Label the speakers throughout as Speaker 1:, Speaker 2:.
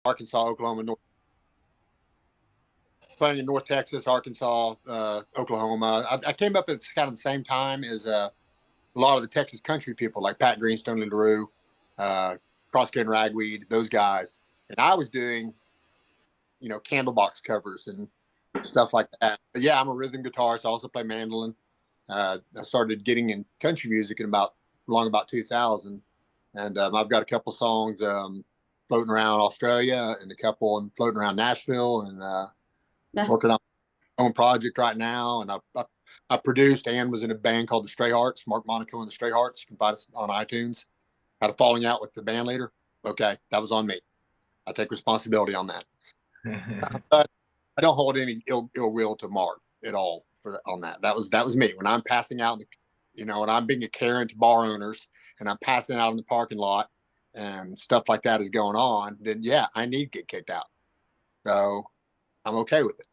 Speaker 1: Arkansas, Oklahoma, playing in North Texas, Arkansas, Oklahoma. I came up at kind of the same time as a lot of the Texas country people like Pat Greenstone and LaRue, Crosscut and Ragweed, those guys. And I was doing, Candlebox covers and stuff like that. But yeah, I'm a rhythm guitarist. I also play mandolin. I started getting in country music in about 2000. And I've got a couple songs floating around Australia and a couple and floating around Nashville and working on my own project right now. And I produced and was in a band called the Stray Hearts, Mark Monaco and the Stray Hearts. You can find us on iTunes. Had a falling out with the band leader. Okay, that was on me. I take responsibility on that. But I don't hold any ill will to Mark at all on that. That was me. When I'm passing out, when I'm being a Karen to bar owners and I'm passing out in the parking lot and stuff like that is going on, then yeah, I need to get kicked out. So I'm okay with it.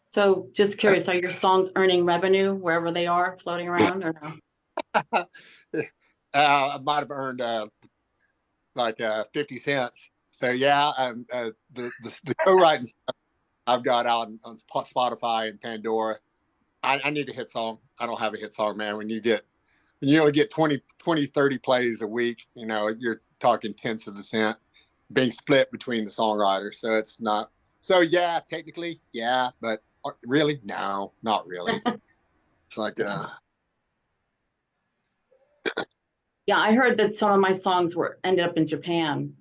Speaker 2: So just curious, are your songs earning revenue wherever they are floating around or no?
Speaker 1: I might have earned like 50 cents. So yeah, the co-writing stuff I've got out on Spotify and Pandora. I need a hit song. I don't have a hit song, man. When you only get 20, 30 plays a week, you're talking tenths of a cent being split between the songwriters. So it's not. So yeah, technically, yeah, but really, no, not really. It's like,
Speaker 2: yeah, I heard that some of my songs ended up in Japan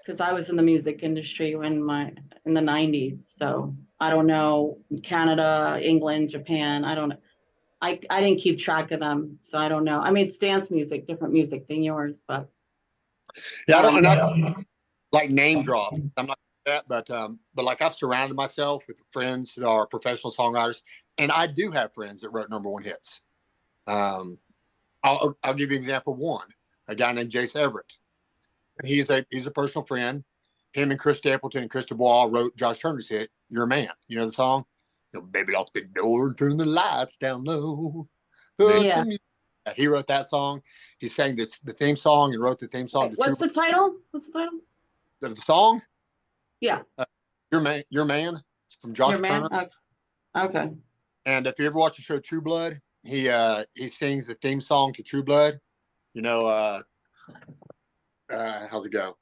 Speaker 2: because I was in the music industry in the 90s. So I don't know, Canada, England, Japan. I don't know. I didn't keep track of them, so I don't know. I mean, it's dance music, different music than yours, but
Speaker 1: yeah, I don't. Not like name drop. I'm not that, but like I've surrounded myself with friends that are professional songwriters, and I do have friends that wrote #1 hits. I'll give you an example. One, a guy named Jace Everett. He's a personal friend. Him and Chris Stapleton and Chris Dubois wrote Josh Turner's hit "You're a Man." You know the song? Baby, lock the door and turn the lights down low.
Speaker 2: yeah.
Speaker 1: He wrote that song. He sang the theme song and wrote the theme song.
Speaker 2: What's the title?
Speaker 1: The song?
Speaker 2: Yeah.
Speaker 1: Your Man. It's from Josh Turner.
Speaker 2: Okay.
Speaker 1: And if you ever watch the show True Blood, he sings the theme song to True Blood. How's it go?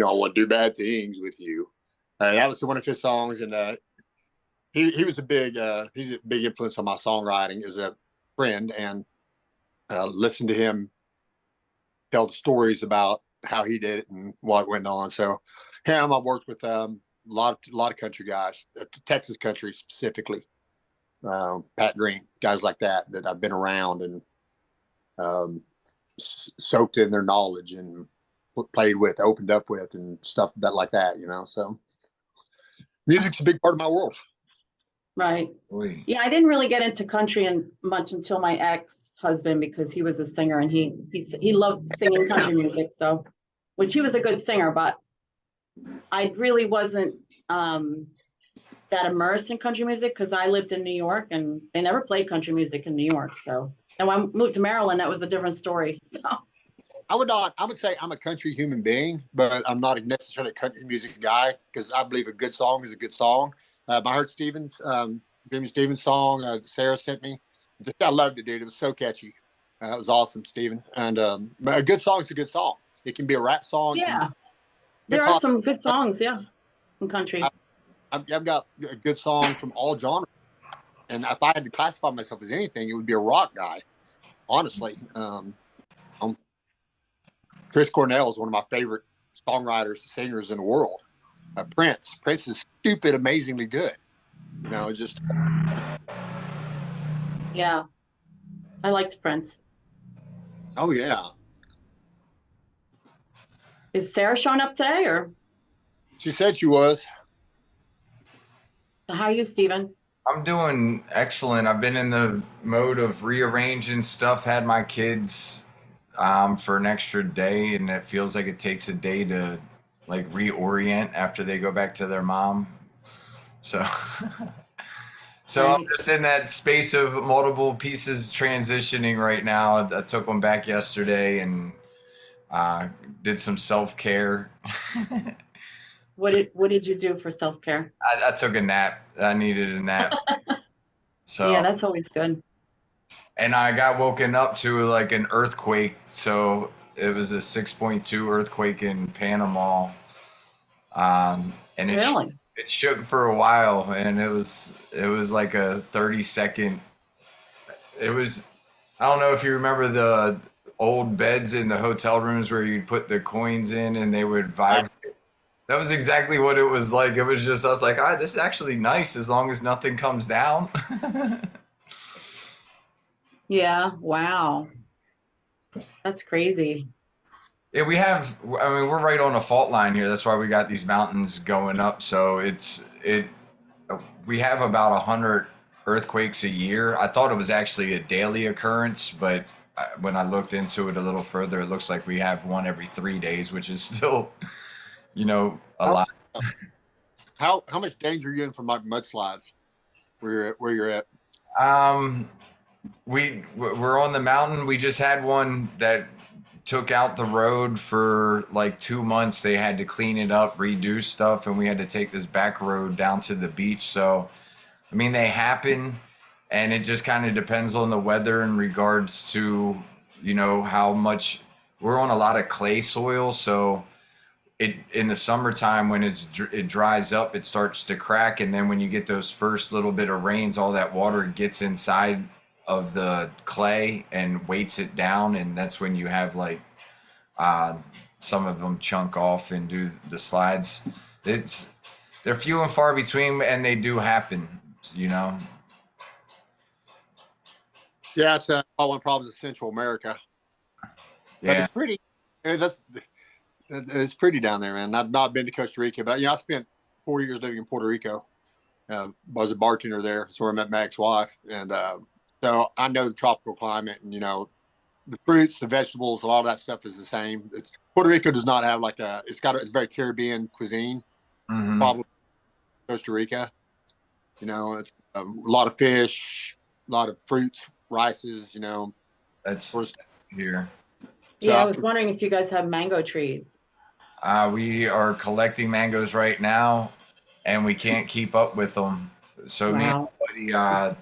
Speaker 1: I want to do bad things with you. That was one of his songs, and he was he's a big influence on my songwriting as a friend, and listen to him tell the stories about how he did it and what went on. So him, I've worked with a lot of country guys, Texas country specifically, Pat Green, guys like that I've been around and soaked in their knowledge and played with, opened up with, and stuff like that. So music's a big part of my world.
Speaker 2: Right. Yeah, I didn't really get into country much until my ex-husband, because he was a singer and he loved singing country music. So, which he was a good singer, but I really wasn't that immersed in country music because I lived in New York and they never played country music in New York. So, and when I moved to Maryland, that was a different story. So.
Speaker 1: I would say I'm a country human being, but I'm not necessarily a country music guy because I believe a good song is a good song. I heard Jimmy Stevens song Sarah sent me. I loved it, dude. It was so catchy. It was awesome, Steven. And a good song is a good song. It can be a rap song.
Speaker 2: Yeah, there are some good songs. Yeah, from country.
Speaker 1: I've got a good song from all genres. And if I had to classify myself as anything, it would be a rock guy. Honestly, Chris Cornell is one of my favorite songwriters, singers in the world. Prince is stupid, amazingly good. Just.
Speaker 2: Yeah, I liked Prince.
Speaker 1: Oh yeah.
Speaker 2: Is Sarah showing up today, or?
Speaker 1: She said she was.
Speaker 2: How are you, Steven?
Speaker 3: I'm doing excellent. I've been in the mode of rearranging stuff, had my kids for an extra day, and it feels like it takes a day to reorient after they go back to their mom. So So
Speaker 2: Right.
Speaker 3: I'm just in that space of multiple pieces transitioning right now. I took one back yesterday and uh, did some self-care.
Speaker 2: What did you do for self-care?
Speaker 3: I took a nap. I needed a nap.
Speaker 2: Yeah,
Speaker 3: So,
Speaker 2: that's always good.
Speaker 3: and I got woken up to like an earthquake. So it was a 6.2 earthquake in Panama. And
Speaker 2: Really?
Speaker 3: it shook for a while, and it was like a 30-second. It was, I don't know if you remember the old beds in the hotel rooms where you'd put the coins in and they would vibrate. That was exactly what it was like. It was just, I was like, ah, this is actually nice as long as nothing comes down.
Speaker 2: Yeah. Wow. That's crazy.
Speaker 3: Yeah, I mean, we're right on a fault line here. That's why we got these mountains going up. So we have about 100 earthquakes a year. I thought it was actually a daily occurrence, but when I looked into it a little further, it looks like we have one every 3 days, which is still, a
Speaker 1: How
Speaker 3: lot.
Speaker 1: how much danger are you in from like mudslides where you're at?
Speaker 3: Um, we're on the mountain. We just had one that took out the road for like 2 months. They had to clean it up, redo stuff, and we had to take this back road down to the beach. So, I mean, they happen, and it just kind of depends on the weather in regards to, how much we're on a lot of clay soil. So it in the summertime when it dries up, it starts to crack, and then when you get those first little bit of rains, all that water gets inside of the clay and weights it down, and that's when you have like uh, some of them chunk off and do the slides. It's They're few and far between, and they do happen.
Speaker 1: Yeah, it's all one problem is Central America, but
Speaker 3: Yeah.
Speaker 1: it's pretty. That's it's pretty down there, man. I've not been to Costa Rica, but I spent 4 years living in Puerto Rico. Was a bartender there, so I met my ex-wife, and so I know the tropical climate, and the fruits, the vegetables, a lot of that stuff is the same. Puerto Rico does not have like it's very Caribbean cuisine.
Speaker 3: Hmm.
Speaker 1: Probably Costa Rica, it's a lot of fish, a lot of fruits, rices,
Speaker 3: That's
Speaker 1: first.
Speaker 3: here.
Speaker 2: Yeah, I
Speaker 1: So
Speaker 2: was wondering if you guys have mango trees.
Speaker 3: We are collecting mangoes right now, and we can't keep up with them. So me and
Speaker 2: Wow.
Speaker 3: my buddy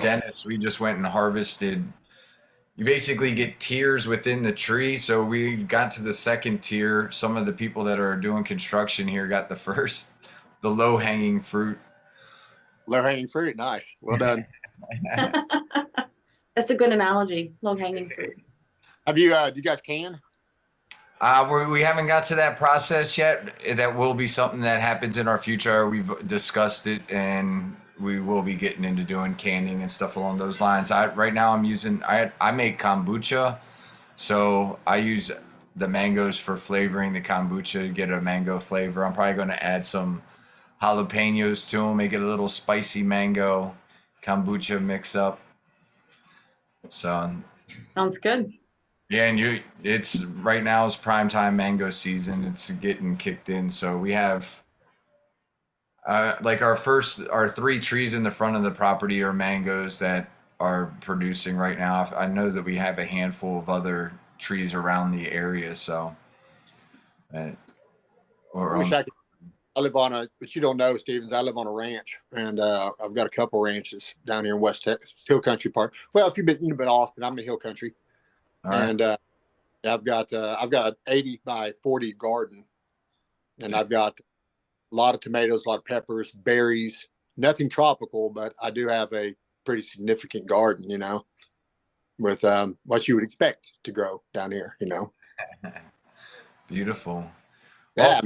Speaker 3: Dennis, we just went and harvested. You basically get tiers within the tree. So we got to the second tier. Some of the people that are doing construction here got the low hanging fruit.
Speaker 1: low hanging fruit, nice, well done.
Speaker 2: That's a good analogy. Low hanging fruit.
Speaker 1: Have you? Do you guys can?
Speaker 3: We haven't got to that process yet. That will be something that happens in our future. We've discussed it, and we will be getting into doing canning and stuff along those lines. Right now I make kombucha, so I use the mangoes for flavoring the kombucha to get a mango flavor. I'm probably going to add some jalapenos to them, make it a little spicy mango kombucha mix up. So
Speaker 2: Sounds good.
Speaker 3: yeah, and it's right now is prime time mango season. It's getting kicked in. So we have like our three trees in the front of the property are mangoes that are producing right now. I know that we have a handful of other trees around the area. So, uh,
Speaker 1: I
Speaker 3: or
Speaker 1: wish I could. I live on but you don't know, Stevens. I live on a ranch, and I've got a couple ranches down here in West Texas, Hill Country part. Well, if you've been Austin, I'm in Hill Country,
Speaker 3: all right.
Speaker 1: and I've got an 80 by 40 garden, and I've got a lot of tomatoes, a lot of peppers, berries. Nothing tropical, but I do have a pretty significant garden. With what you would expect to grow down here.
Speaker 3: Beautiful.
Speaker 1: Yeah,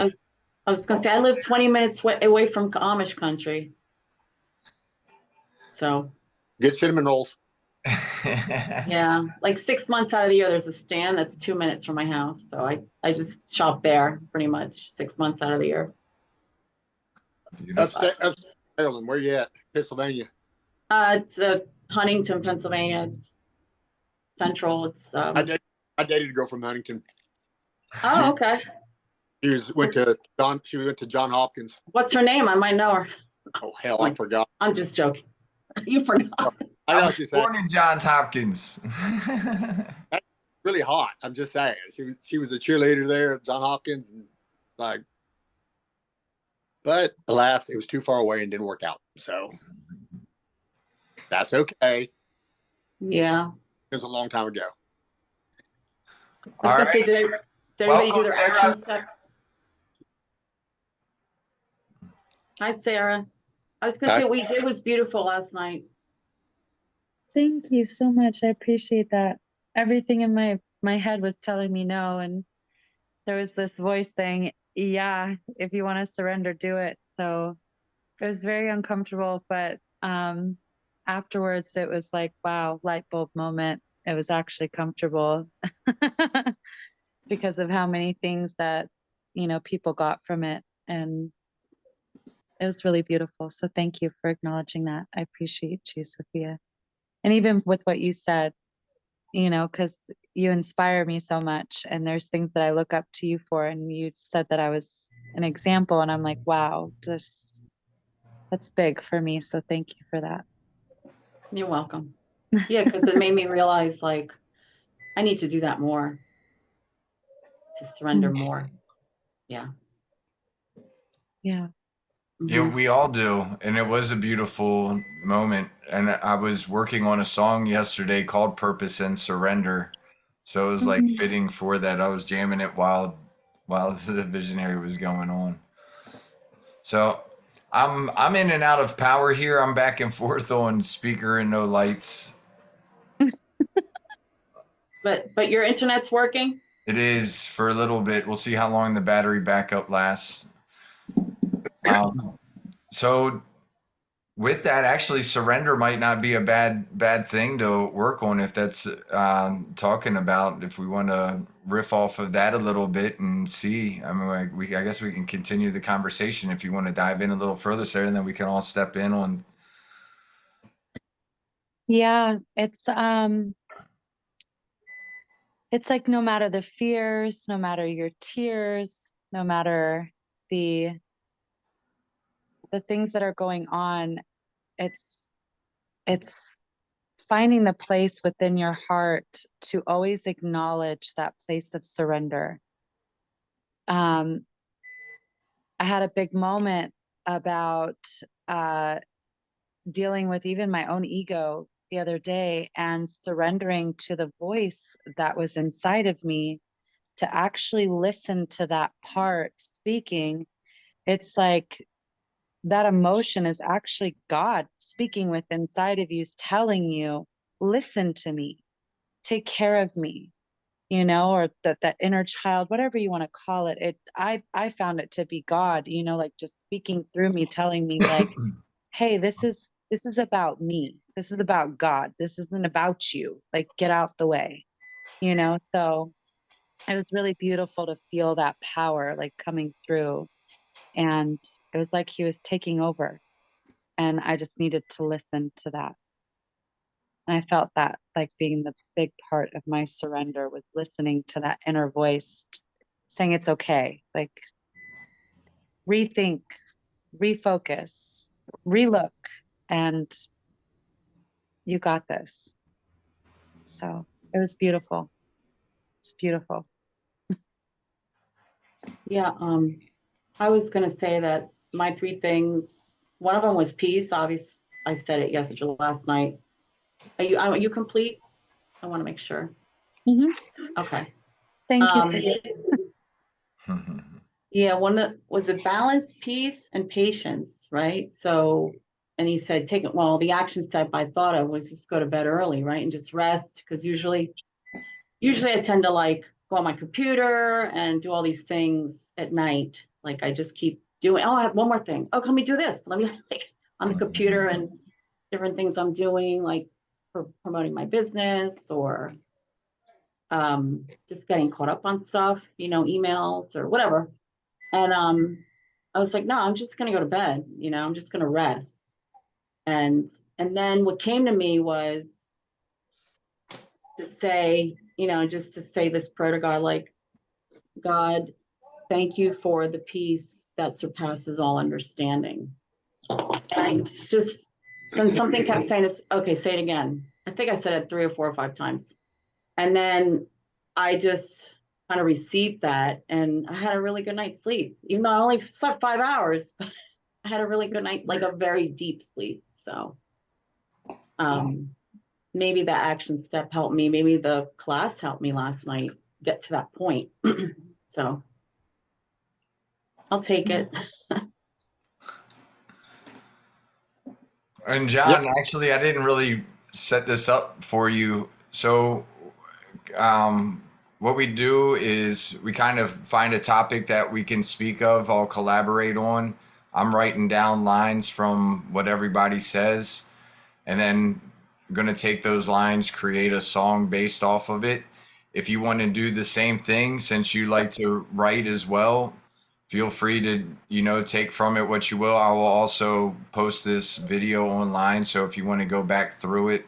Speaker 2: I was going to say, I live 20 minutes away from Amish country. So,
Speaker 1: good cinnamon rolls.
Speaker 2: yeah, like 6 months out of the year, there's a stand that's 2 minutes from my house. So I just shop there pretty much 6 months out of the year.
Speaker 3: Beautiful.
Speaker 1: Upstate Maryland, where you at? Pennsylvania.
Speaker 2: It's Huntington, Pennsylvania. It's central. It's
Speaker 1: I dated a girl from Huntington.
Speaker 2: Oh, okay.
Speaker 1: She went to John Hopkins.
Speaker 2: What's her name? I might know her.
Speaker 1: Oh hell, I forgot.
Speaker 2: I'm just joking. You forgot.
Speaker 1: I
Speaker 3: I
Speaker 1: know
Speaker 3: was
Speaker 1: what you're saying.
Speaker 3: born in Johns Hopkins.
Speaker 1: Really hot. I'm just saying. She was a cheerleader there at John Hopkins, and like, but alas, it was too far away and didn't work out. So that's okay.
Speaker 2: Yeah.
Speaker 1: It was a long time ago.
Speaker 2: I was
Speaker 3: All
Speaker 2: gonna say,
Speaker 3: right.
Speaker 2: did everybody do
Speaker 3: Welcome,
Speaker 2: their
Speaker 3: Sarah.
Speaker 2: action steps? Hi, Sarah. I was gonna say what we did was beautiful last night.
Speaker 4: Thank you so much. I appreciate that. Everything in my head was telling me no, and there was this voice saying, "Yeah, if you want to surrender, do it." So it was very uncomfortable, but afterwards it was like, wow, light bulb moment. It was actually comfortable because of how many things that people got from it, and it was really beautiful. So thank you for acknowledging that. I appreciate you, Sophia. And even with what you said, because you inspire me so much, and there's things that I look up to you for, and you said that I was an example, and I'm like, wow, just that's big for me. So thank you for that.
Speaker 2: You're welcome. Yeah, because it made me realize, like, I need to do that more, to surrender more. Yeah.
Speaker 4: Yeah.
Speaker 3: Yeah, we all do. And it was a beautiful moment. And I was working on a song yesterday called Purpose and Surrender. So it was like fitting for that. I was jamming it while the visionary was going on. So I'm in and out of power here. I'm back and forth on speaker and no lights.
Speaker 2: But your internet's working?
Speaker 3: It is for a little bit. We'll see how long the battery backup lasts. So with that, actually, surrender might not be a bad thing to work on if that's talking about. If we want to riff off of that a little bit and see, I mean, I guess we can continue the conversation if you want to dive in a little further, Sarah, and then we can all step in on.
Speaker 4: Yeah, it's like no matter the fears, no matter your tears, no matter the things that are going on, it's finding the place within your heart to always acknowledge that place of surrender. I had a big moment about dealing with even my own ego the other day, and surrendering to the voice that was inside of me to actually listen to that part speaking. It's like that emotion is actually God speaking with inside of you, telling you, listen to me, take care of me, or that inner child, whatever you want to call it. I found it to be God, like just speaking through me, telling me like, hey, this is about me. This is about God. This isn't about you. Like, get out the way, so it was really beautiful to feel that power like coming through. And it was like he was taking over, and I just needed to listen to that. And I felt that like being the big part of my surrender was listening to that inner voice saying it's okay, like rethink, refocus, relook, and you got this. So it was beautiful. It's beautiful.
Speaker 2: Yeah. I was gonna say that my three things, one of them was peace. Obviously, I said it last night. Are you complete? I want to make sure. Okay.
Speaker 4: Thank you.
Speaker 2: Yeah, one that was a balance, peace, and patience, right? So, and he said, the action step I thought of was just go to bed early, right? And just rest. Because usually I tend to like go on my computer and do all these things at night. Like I just keep doing, I have one more thing. Oh, can we do this? Let me like on the computer and different things I'm doing, like for promoting my business or just getting caught up on stuff, emails or whatever. And I was like, no, I'm just gonna go to bed, I'm just gonna rest. And then what came to me was to say, just to say this prayer to God, like, God, thank you for the peace that surpasses all understanding. And it's just then something kept saying, okay, say it again. I think I said it 3 or 4 or 5 times. And then I just kind of received that, and I had a really good night's sleep. Even though I only slept 5 hours, I had a really good night, like a very deep sleep. So maybe that action step helped me. Maybe the class helped me last night get to that point. So I'll take it.
Speaker 3: And John, actually, I didn't really set this up for you. So, what we do is we kind of find a topic that we can speak of, I'll collaborate on. I'm writing down lines from what everybody says, and then I'm going to take those lines, create a song based off of it. If you want to do the same thing, since you like to write as well, feel free to, take from it what you will. I will also post this video online. So if you want to go back through it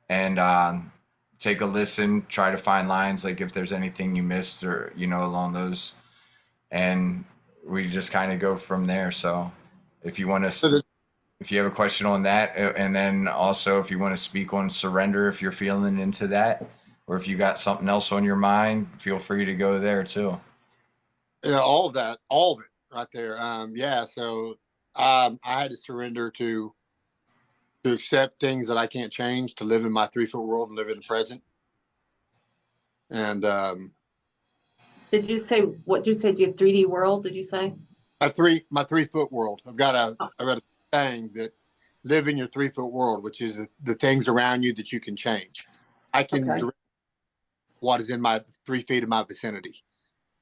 Speaker 3: and take a listen, try to find lines, like if there's anything you missed or, along those, and we just kind of go from there. So if you want to, if you have a question on that, and then also if you want to speak on surrender, if you're feeling into that, or if you got something else on your mind, feel free to go there too.
Speaker 1: Yeah, all of it right there. So I had to surrender to accept things that I can't change, to live in my 3-foot world and live in the present. And
Speaker 2: Did you say, what did you say? Do you 3D world? Did you say?
Speaker 1: my 3-foot world. I've got a saying that live in your 3-foot world, which is the things around you that you can change. I can direct what is in my 3 feet of my vicinity.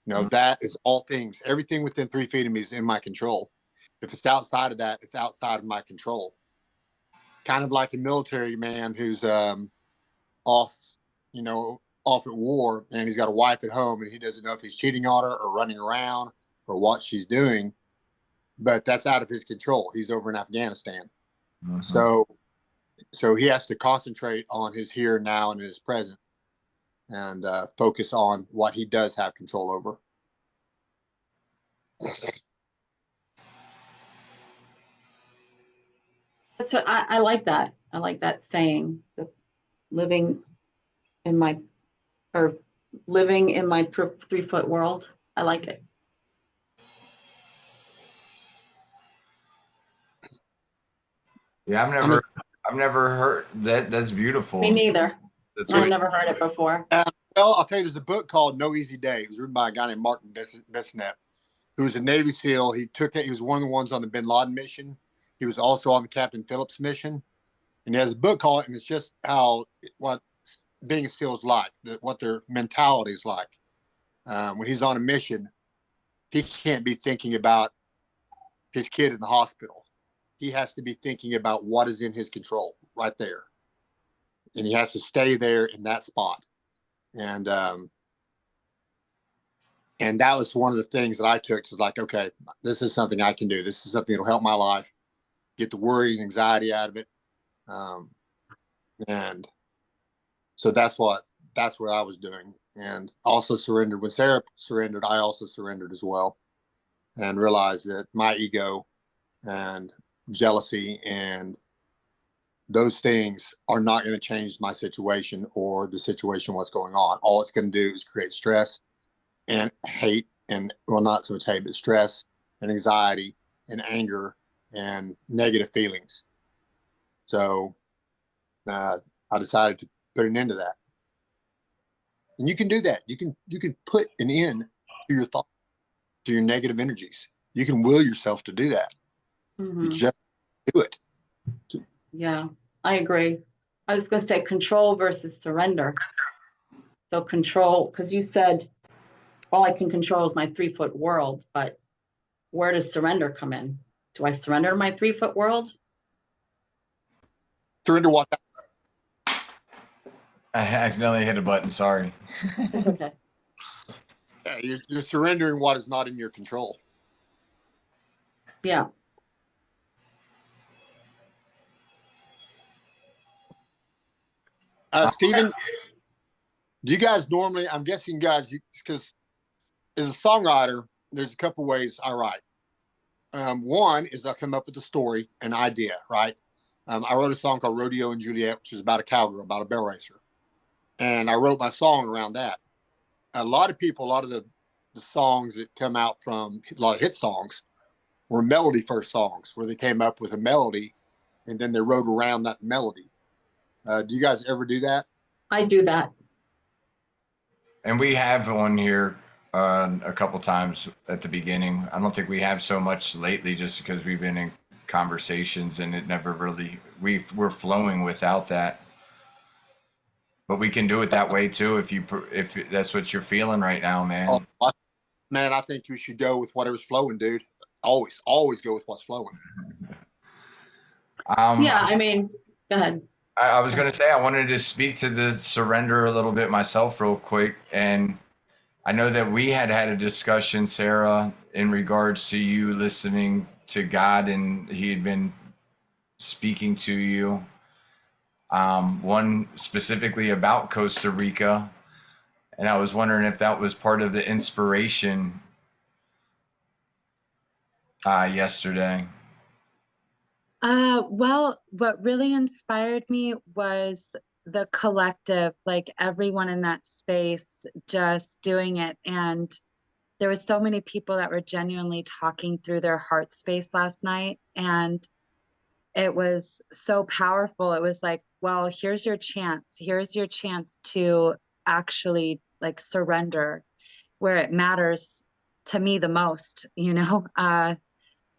Speaker 1: That is all things. Everything within 3 feet of me is in my control. If it's outside of that, it's outside of my control. Kind of like the military man who's off at war, and he's got a wife at home, and he doesn't know if he's cheating on her or running around or what she's doing, but that's out of his control. He's over in Afghanistan. Mm-hmm. So he has to concentrate on his here and now and his present, and focus on what he does have control over.
Speaker 2: So I like that. I like that saying, that living in my 3-foot world. I like it.
Speaker 3: Yeah, I've never heard that. That's beautiful.
Speaker 2: Me neither. I've never heard it before.
Speaker 1: Well, I'll tell you, there's a book called No Easy Day. It was written by a guy named Martin Besnet, who was a Navy SEAL. He was one of the ones on the Bin Laden mission. He was also on the Captain Phillips mission. And he has a book called it, and it's just what being a SEAL is like, what their mentality is like. When he's on a mission, he can't be thinking about his kid in the hospital. He has to be thinking about what is in his control right there. And he has to stay there in that spot. And that was one of the things that I took to, like, okay, this is something I can do. This is something that'll help my life, get the worry and anxiety out of it. And so that's what I was doing. And also surrendered. When Sarah surrendered, I also surrendered as well, and realized that my ego and jealousy and those things are not going to change my situation or the situation, what's going on. All it's going to do is create stress and hate, and, well, not so much hate, but stress and anxiety and anger and negative feelings. So I decided to put an end to that. And you can do that. You can put an end to your thoughts, to your negative energies. You can will yourself to do that. Mm-hmm. You just do it.
Speaker 2: Yeah, I agree. I was going to say control versus surrender. So control, because you said all I can control is my 3-foot world, but where does surrender come in? Do I surrender to my 3-foot world?
Speaker 1: Surrender what?
Speaker 3: I accidentally hit a button. Sorry.
Speaker 2: It's okay.
Speaker 1: Yeah, you're surrendering what is not in your control.
Speaker 2: Yeah.
Speaker 1: Stephen, do you guys normally, I'm guessing you guys, because as a songwriter, there's a couple ways I write. One is I come up with a story, an idea, right? I wrote a song called Rodeo and Juliet, which is about a cowgirl, about a barrel racer. And I wrote my song around that. A lot of people, a lot of the songs that come out from a lot of hit songs were melody first songs, where they came up with a melody and then they wrote around that melody. Do you guys ever do that?
Speaker 2: I do that.
Speaker 3: And we have on here a couple times at the beginning. I don't think we have so much lately, just because we've been in conversations and it never really, we're flowing without that. But we can do it that way too, if that's what you're feeling right now, man.
Speaker 1: Oh, man, I think you should go with whatever's flowing, dude. Always go with what's flowing.
Speaker 2: Yeah, I mean, go ahead.
Speaker 3: I was going to say, I wanted to speak to the surrender a little bit myself real quick. And I know that we had a discussion, Sarah, in regards to you listening to God, and he had been speaking to you. One specifically about Costa Rica. And I was wondering if that was part of the inspiration yesterday.
Speaker 4: Well, what really inspired me was the collective, like everyone in that space just doing it. And there was so many people that were genuinely talking through their heart space last night. And it was so powerful. It was like, well, here's your chance. Here's your chance to actually like surrender where it matters to me the most, you know?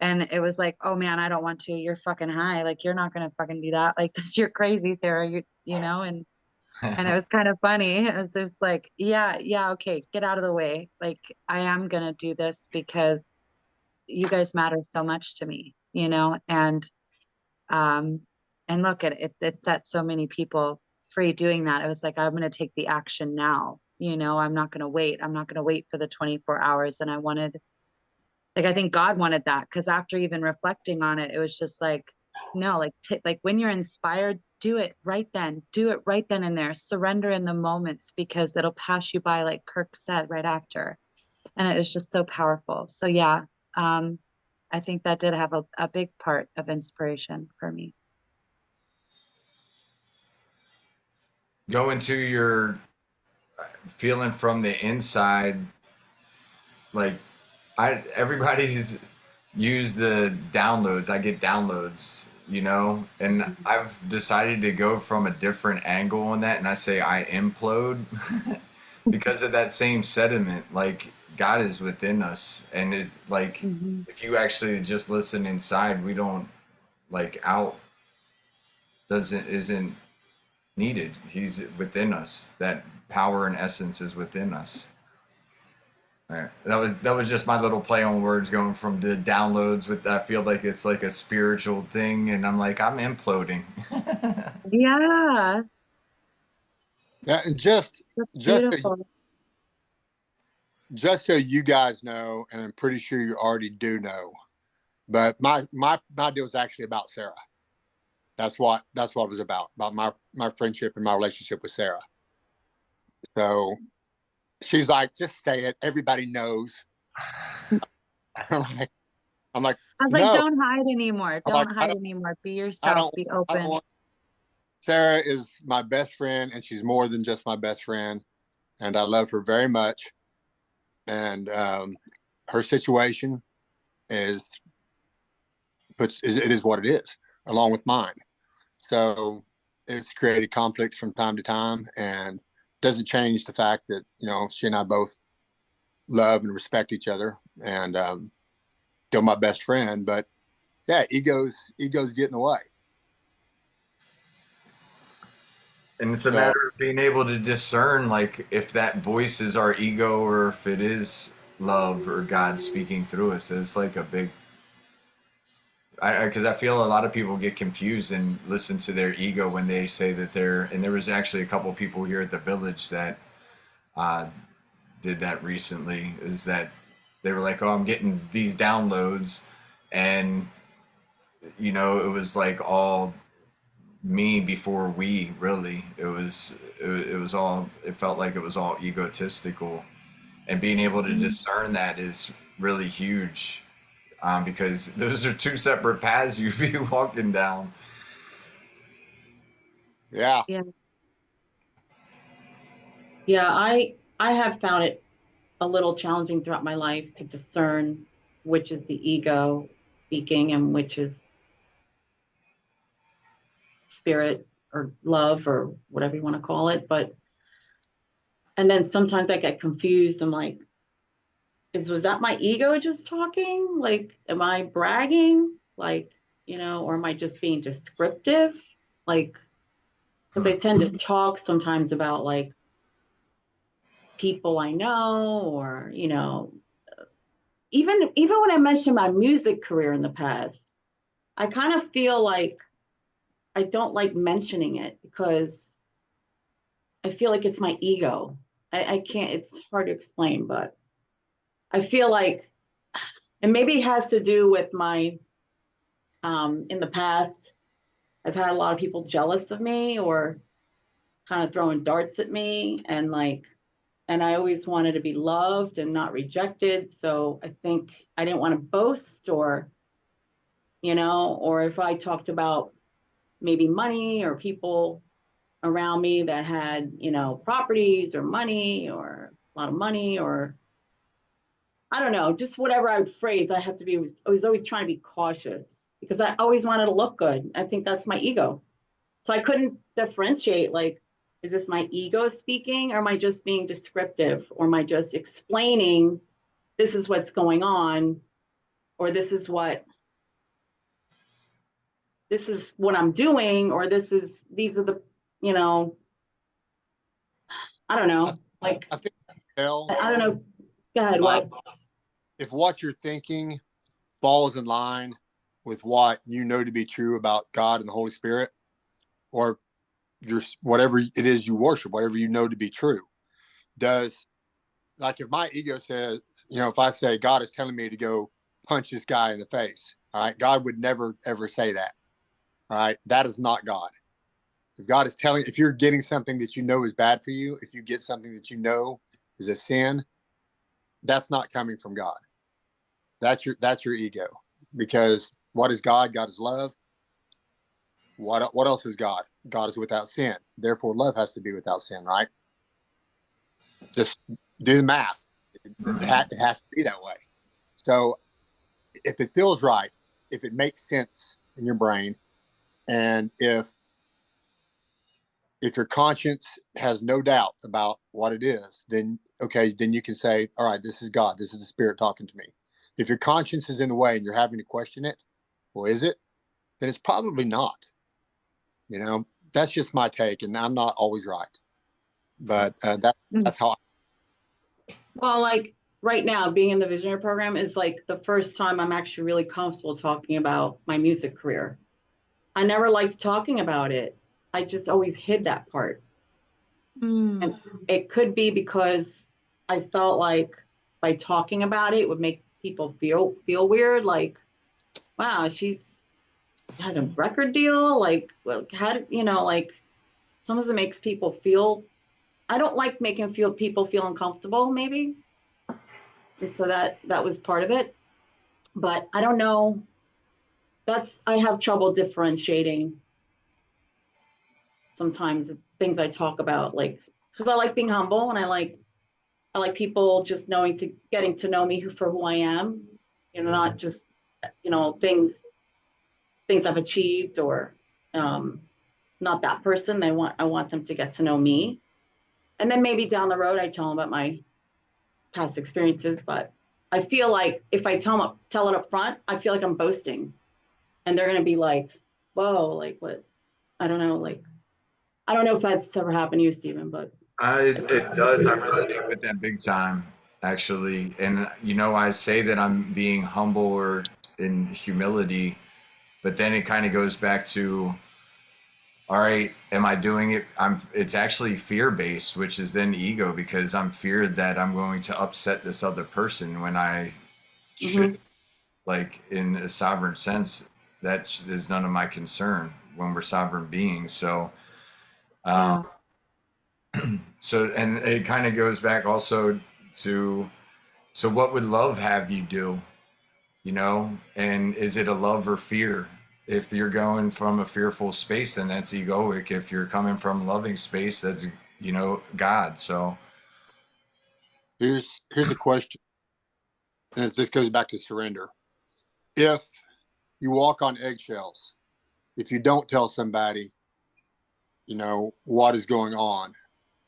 Speaker 4: And it was like, oh man, I don't want to. You're fucking high. Like, you're not gonna fucking do that. Like, you're crazy, Sarah. You know, and it was kind of funny. It was just like, yeah, okay, get out of the way. Like, I am gonna do this because you guys matter so much to me, you know. And look at it. It set so many people free doing that. It was like, I'm gonna take the action now. You know, I'm not gonna wait. I'm not gonna wait for the 24 hours. And I wanted. Like, I think God wanted that, because after even reflecting on it, it was just like, no, like, like when you're inspired, do it right then and there, surrender in the moments, because it'll pass you by, like Kirk said right after. And it was just so powerful. So yeah, I think that did have a big part of inspiration for me.
Speaker 3: Go into your feeling from the inside, like, everybody's used the downloads. I get downloads, you know, and I've decided to go from a different angle on that, and I say I implode because of that same sentiment. Like, God is within us, and it, like, if you actually just listen inside, we don't, like, out isn't needed. He's within us. That power and essence is within us. Right. That was just my little play on words, going from the downloads with, I feel like it's like a spiritual thing, and I'm like, I'm imploding.
Speaker 4: Yeah.
Speaker 1: Yeah, and just
Speaker 4: beautiful.
Speaker 1: Just so you guys know, and I'm pretty sure you already do know, but my deal is actually about Sarah. That's what it was about my friendship and my relationship with Sarah. So she's like, just say it. Everybody knows. I'm like,
Speaker 4: I was like,
Speaker 1: no.
Speaker 4: don't hide anymore. Don't hide anymore. Be yourself. Be open.
Speaker 1: Sarah is my best friend, and she's more than just my best friend. And I love her very much. And her situation it is what it is, along with mine. So it's created conflicts from time to time, and doesn't change the fact that, you know, she and I both love and respect each other, and still my best friend. But yeah, egos get in the way.
Speaker 3: And it's a matter of being able to discern, like, if that voice is our ego or if it is love or God speaking through us. It's like a big, because I feel a lot of people get confused and listen to their ego when they say that and there was actually a couple of people here at the village that did that recently, is that they were like, oh, I'm getting these downloads, and, you know, it was like all me before we, really. It was all, it felt like it was all egotistical, and being able to discern that is really huge, because those are two separate paths you'd be walking down.
Speaker 1: Yeah.
Speaker 2: Yeah, I have found it a little challenging throughout my life to discern which is the ego speaking and which is spirit or love or whatever you want to call it. And then sometimes I get confused. I'm like, was that my ego just talking? Like, am I bragging? Like, or am I just being descriptive? Like, because I tend to talk sometimes about like people I know, or, even when I mentioned my music career in the past, I kind of feel like I don't like mentioning it because I feel like it's my ego. I can't, it's hard to explain, but I feel like, and maybe it has to do with my, in the past, I've had a lot of people jealous of me or kind of throwing darts at me, and I always wanted to be loved and not rejected. So I think I didn't want to boast, or, or if I talked about maybe money or people around me that had, properties or money or a lot of money, or I don't know, just whatever I would phrase, I have to be, I was always trying to be cautious because I always wanted to look good. I think that's my ego. So I couldn't differentiate, like, is this my ego speaking, or am I just being descriptive, or am I just explaining this is what's going on, or this is what I'm doing, or these are the, I don't know. Like,
Speaker 1: I think tell
Speaker 2: I don't know. Go ahead. What?
Speaker 1: If what you're thinking falls in line with what you know to be true about God and the Holy Spirit, or your whatever it is you worship, whatever you know to be true, like if my ego says, if I say God is telling me to go punch this guy in the face, all right, God would never ever say that. All right, that is not God. If God is telling, if you're getting something that you know is bad for you, if you get something that you know is a sin, that's not coming from God. That's your ego. Because what is God? God is love. What else is God? God is without sin. Therefore, love has to be without sin, right? Just do the math. It has to be that way. So if it feels right, if it makes sense in your brain, and if your conscience has no doubt about what it is, then okay, then you can say, all right, this is God. This is the Spirit talking to me. If your conscience is in the way and you're having to question it, well, is it? Then it's probably not. That's just my take, and I'm not always right. But that's how.
Speaker 2: Well, like right now, being in the visionary program is like the first time I'm actually really comfortable talking about my music career. I never liked talking about it. I just always hid that part. And it could be because I felt like by talking about it would make people feel weird. Like, wow, she's had a record deal. Like, well, how did, like sometimes it makes people feel, I don't like making people feel uncomfortable, maybe. And so that was part of it. But I don't know. I have trouble differentiating sometimes things I talk about, like, because I like being humble, and I like people just getting to know me for who I am, not just, things I've achieved, or not that person. I want them to get to know me. And then maybe down the road, I tell them about my past experiences. But I feel like if I tell it up front, I feel like I'm boasting, and they're going to be like, whoa, like what? I don't know. Like, I don't know if that's ever happened to you, Stephen, but.
Speaker 3: It does. I resonate with that big time, actually. And, I say that I'm being humble or in humility, but then it kind of goes back to, all right, am I doing it? It's actually fear-based, which is then ego, because I'm feared that I'm going to upset this other person when I should. Like, in a sovereign sense, that is none of my concern when we're sovereign beings. So, and it kind of goes back also to, so what would love have you do? And is it a love or fear? if you're going from a fearful space, then that's egoic. If you're coming from a loving space, that's, you know, God. So
Speaker 1: Here's a question, and this goes back to surrender. If you walk on eggshells, if you don't tell somebody, you know, what is going on,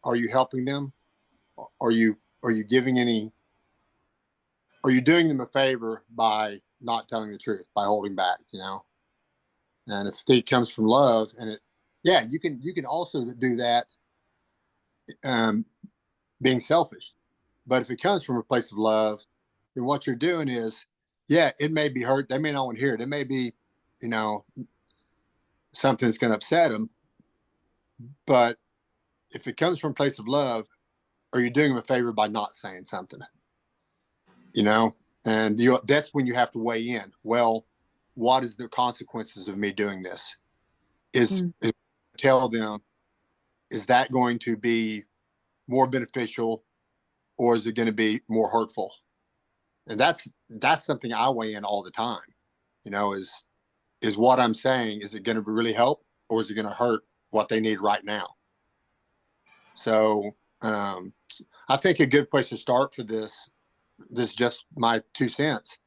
Speaker 1: are you helping them? Are you giving any? Are you doing them a favor by not telling the truth, by holding back? You know, and if it comes from love, and it, yeah, you can also do that, um, being selfish. But if it comes from a place of love, then what you're doing is, yeah, it may be hurt. They may not want to hear it. It may be, you know, something that's going to upset them. But if it comes from a place of love, are you doing them a favor by not saying something? You know, and that's when you have to weigh in. Well, what is the consequences of me doing this? Is tell them, is that going to be more beneficial, or is it going to be more hurtful? And that's something I weigh in all the time. You know, is what I'm saying, is it going to really help, or is it going to hurt what they need right now? So I think a good place to start for this just my 2 cents,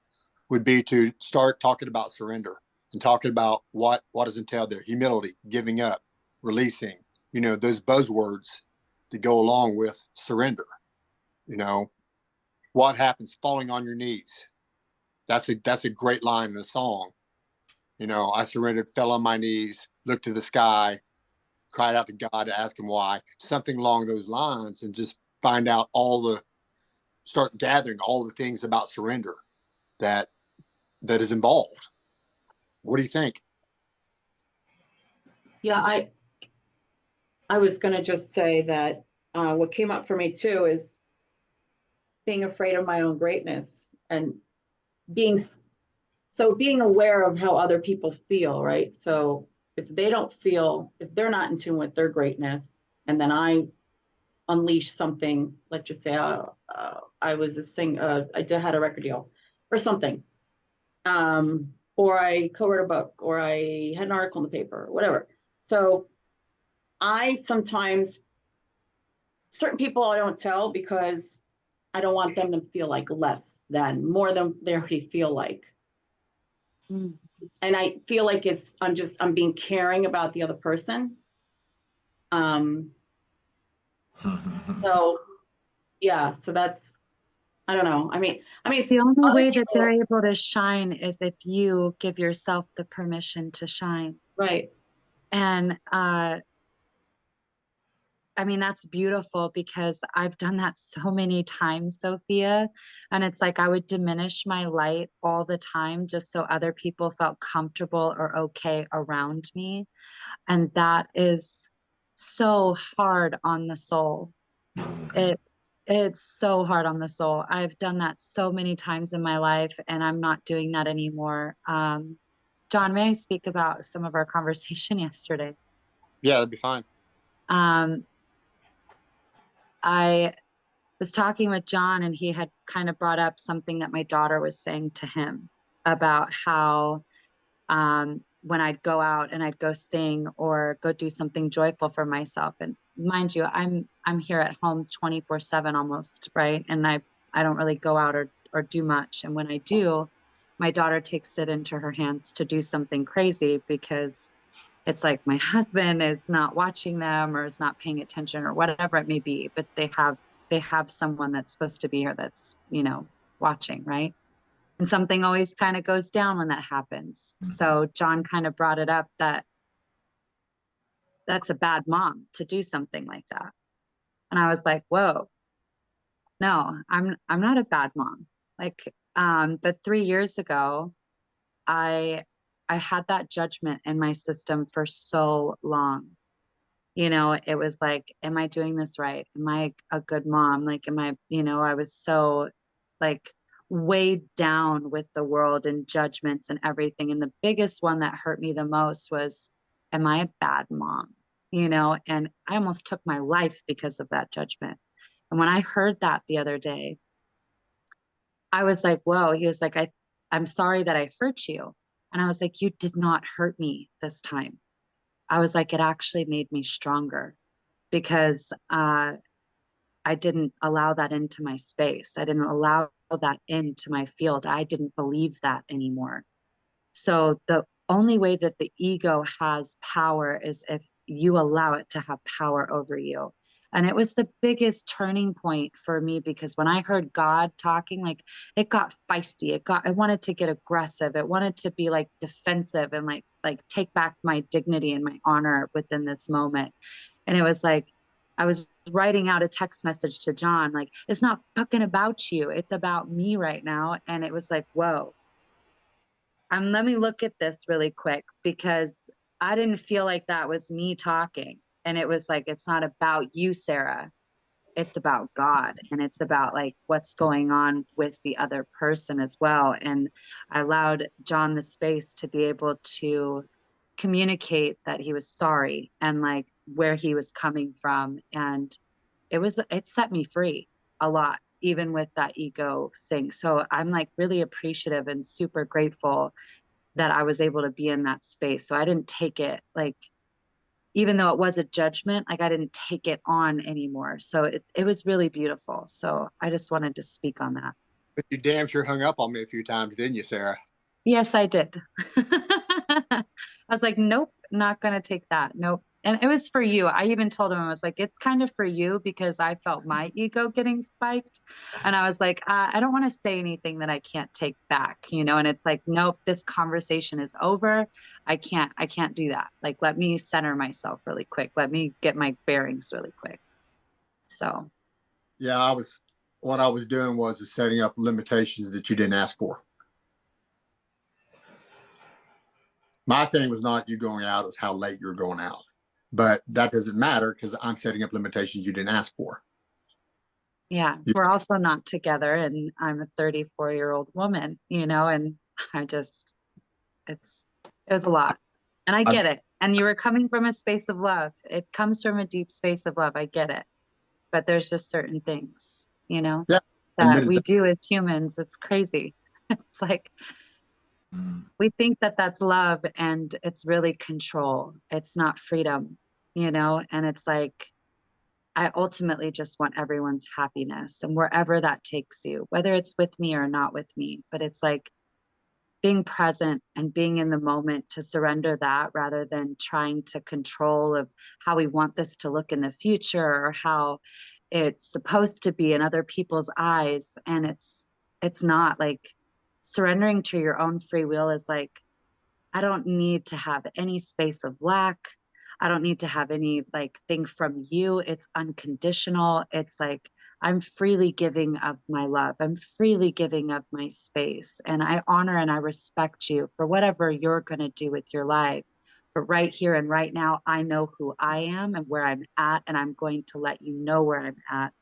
Speaker 1: would be to start talking about surrender and talking about what is entailed there: humility, giving up, releasing. You know, those buzzwords that go along with surrender. You know, what happens? Falling on your knees. That's a great line in the song. You know, I surrendered, fell on my knees, looked to the sky, cried out to God to ask him why. Something along those lines, and just find out start gathering all the things about surrender that is involved. What do you think?
Speaker 2: Yeah, I was going to just say that what came up for me too is being afraid of my own greatness, and being aware of how other people feel, right? So if they're not in tune with their greatness, and then I unleash something, let's just say I was had a record deal or something, or I co-wrote a book, or I had an article in the paper, whatever. So I sometimes, certain people I don't tell, because I don't want them to feel like less than, more than they already feel like.
Speaker 4: Mm.
Speaker 2: And I feel like I'm being caring about the other person. So yeah, so that's, I don't know. I mean,
Speaker 4: The only
Speaker 2: other
Speaker 4: way that
Speaker 2: people,
Speaker 4: they're able to shine is if you give yourself the permission to shine.
Speaker 2: right.
Speaker 4: And I mean, that's beautiful, because I've done that so many times, Sophia. And it's like I would diminish my light all the time just so other people felt comfortable or okay around me. And that is so hard on the soul. It's so hard on the soul. I've done that so many times in my life, and I'm not doing that anymore. John, may I speak about some of our conversation yesterday?
Speaker 1: Yeah, that'd be fine.
Speaker 4: I was talking with John, and he had kind of brought up something that my daughter was saying to him about how when I'd go out and I'd go sing or go do something joyful for myself. And mind you, I'm here at home 24/7 almost, right? And I don't really go out or do much. And when I do, my daughter takes it into her hands to do something crazy, because it's like my husband is not watching them or is not paying attention or whatever it may be, but they have someone that's supposed to be here that's, you know, watching, right? And something always kind of goes down when that happens. So John kind of brought it up that that's a bad mom to do something like that. And I was like, whoa, no, I'm not a bad mom. Like, but 3 years ago, I had that judgment in my system for so long. You know, it was like, am I doing this right? Am I a good mom? Like, am I, you know, I was so like weighed down with the world and judgments and everything. And the biggest one that hurt me the most was, am I a bad mom? You know, and I almost took my life because of that judgment. And when I heard that the other day, I was like, whoa. He was like, I'm sorry that I hurt you. And I was like, you did not hurt me this time. I was like, it actually made me stronger because I didn't allow that into my space. I didn't allow that into my field. I didn't believe that anymore. So the only way that the ego has power is if you allow it to have power over you. And it was the biggest turning point for me, because when I heard God talking, like, it got feisty. I wanted to get aggressive. It wanted to be like defensive and like take back my dignity and my honor within this moment. And it was like, I was writing out a text message to John, like, it's not fucking about you. It's about me right now. And it was like, whoa, let me look at this really quick, because I didn't feel like that was me talking. And it was like, it's not about you, Sarah. It's about God. And it's about like what's going on with the other person as well. And I allowed John the space to be able to communicate that he was sorry and like where he was coming from. And it set me free a lot, even with that ego thing. So I'm like really appreciative and super grateful that I was able to be in that space. So I didn't take it like, even though it was a judgment, like I didn't take it on anymore. So it was really beautiful. So I just wanted to speak on that.
Speaker 1: But you damn sure hung up on me a few times, didn't you, Sarah?
Speaker 4: Yes, I did. I was like, nope, not going to take that. Nope. And it was for you. I even told him, I was like, it's kind of for you, because I felt my ego getting spiked. And I was like, I don't want to say anything that I can't take back, and it's like, nope, this conversation is over. I can't do that. Like, let me center myself really quick. Let me get my bearings really quick. So.
Speaker 1: Yeah, what I was doing was setting up limitations that you didn't ask for. My thing was not you going out, it's how late you're going out. But that doesn't matter, because I'm setting up limitations you didn't ask for.
Speaker 4: Yeah, we're also not together, and I'm a 34-year-old woman, and it was a lot. And I get it. And you were coming from a space of love. It comes from a deep space of love. I get it. But there's just certain things, that we do as humans. It's crazy. It's like, we think that that's love, and it's really control. It's not freedom, and it's like, I ultimately just want everyone's happiness, and wherever that takes you, whether it's with me or not with me. But it's like being present and being in the moment, to surrender that, rather than trying to control of how we want this to look in the future, or how it's supposed to be in other people's eyes. And it's not. Like, surrendering to your own free will is like, I don't need to have any space of lack. I don't need to have any like thing from you. It's unconditional. It's like, I'm freely giving of my love. I'm freely giving of my space. And I honor and I respect you for whatever you're going to do with your life. But right here and right now, I know who I am and where I'm at. And I'm going to let you know where I'm at,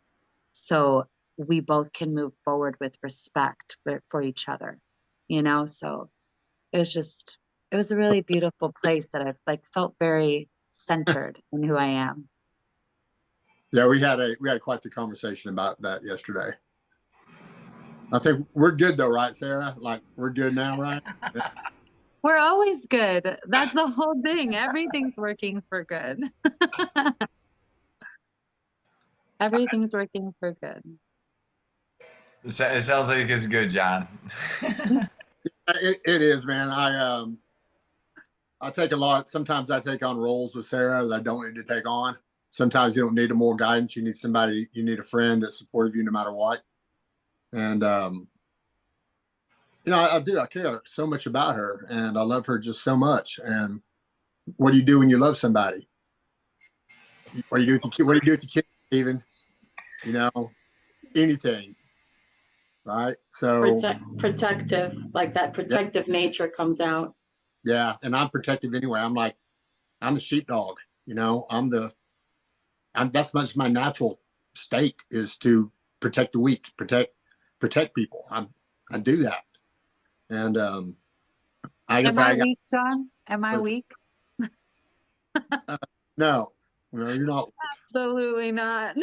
Speaker 4: so we both can move forward with respect for each other, So it was a really beautiful place that I like felt very centered in who I am.
Speaker 1: Yeah, we had quite the conversation about that yesterday. I think we're good though, right, Sarah? Like, we're good now, right? Yeah.
Speaker 4: We're always good. That's the whole thing. Everything's working for good. Everything's working for good.
Speaker 3: It sounds like it's good, John.
Speaker 1: It is, man. I take a lot. Sometimes I take on roles with Sarah that I don't need to take on. Sometimes you don't need more guidance. You need a friend that's supportive of you no matter what. And, I do. I care so much about her, and I love her just so much. And what do you do when you love somebody? What do you do with the kid? What do you do with the kid, Steven? Anything. Right. So
Speaker 2: protective, like that protective nature comes out.
Speaker 1: Yeah. And I'm protective anyway. I'm the sheepdog, that's much my natural state, is to protect the weak, protect people. I do that. And
Speaker 4: Am I weak, John? Am I weak?
Speaker 1: No, you're not.
Speaker 4: Absolutely not.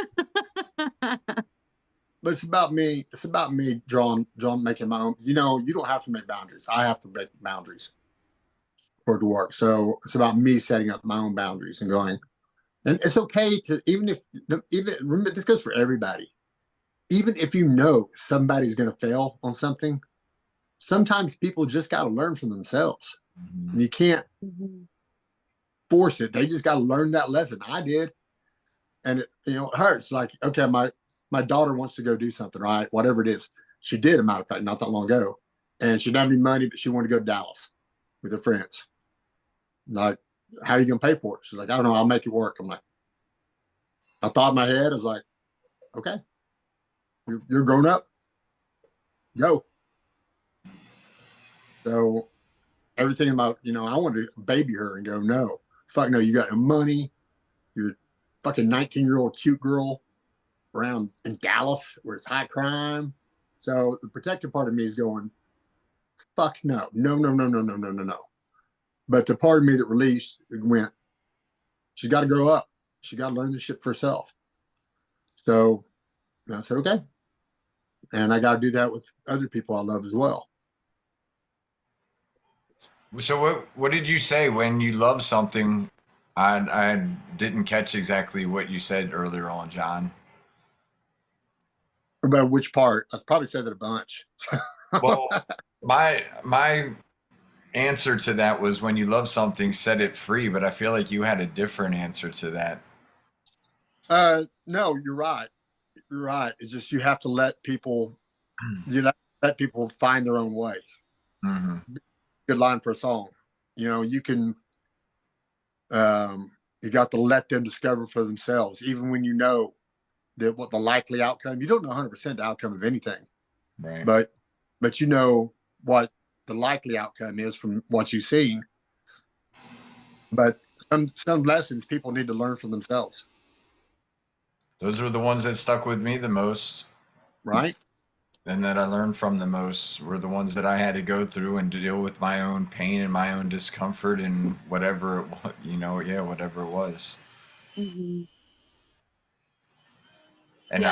Speaker 1: But it's about me. It's about me drawing, making my own. You don't have to make boundaries. I have to make boundaries. for it to work. So it's about me setting up my own boundaries and going, and it's okay to, even remember, this goes for everybody. Even if you know somebody's going to fail on something, sometimes people just got to learn from themselves. And you can't force it. They just got to learn that lesson. I did. And it hurts. Like, okay, my daughter wants to go do something, right? Whatever it is. She did, a matter of fact, not that long ago. And she didn't have any money, but she wanted to go to Dallas with her friends. Like, how are you going to pay for it? She's like, I don't know. I'll make it work. I'm like, I thought in my head, I was like, okay, you're grown up. Go. So everything about, I wanted to baby her and go, no, fuck no, you got no money. You're a fucking 19-year-old cute girl around in Dallas where it's high crime. So the protective part of me is going, fuck no. But the part of me that released went, she's got to grow up. She got to learn this shit for herself. So I said, okay. And I got to do that with other people I love as well.
Speaker 3: So what did you say when you love something? I didn't catch exactly what you said earlier on, John.
Speaker 1: About which part? I've probably said it a bunch.
Speaker 3: Well, my answer to that was, when you love something, set it free. But I feel like you had a different answer to that.
Speaker 1: No, you're right. You're right. It's just, you have to let people, let people find their own way.
Speaker 3: Mm-hmm.
Speaker 1: Good line for a song. You can, you got to let them discover for themselves, even when you know that what the likely outcome, you don't know 100% the outcome of anything,
Speaker 3: right?
Speaker 1: But you know what the likely outcome is from what you've seen. But some lessons people need to learn for themselves.
Speaker 3: Those were the ones that stuck with me the most.
Speaker 1: Right.
Speaker 3: And that I learned from the most were the ones that I had to go through and to deal with my own pain and my own discomfort and whatever whatever it was.
Speaker 4: Mm-hmm.
Speaker 3: And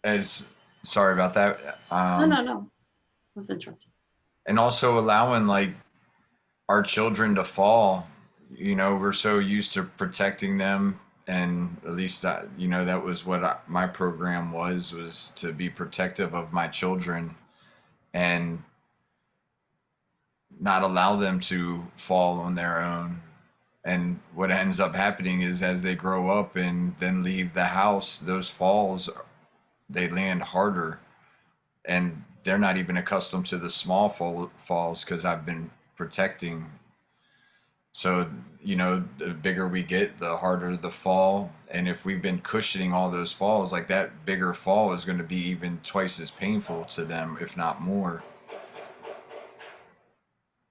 Speaker 3: as sorry about that.
Speaker 2: No. I was interrupted.
Speaker 3: And also allowing, like, our children to fall. We're so used to protecting them, and at least that that was what my program was to be protective of my children and not allow them to fall on their own. And what ends up happening is, as they grow up and then leave the house, those falls, they land harder, and they're not even accustomed to the small falls because I've been protecting. So, the bigger we get, the harder the fall. And if we've been cushioning all those falls, like, that bigger fall is going to be even twice as painful to them, if not more.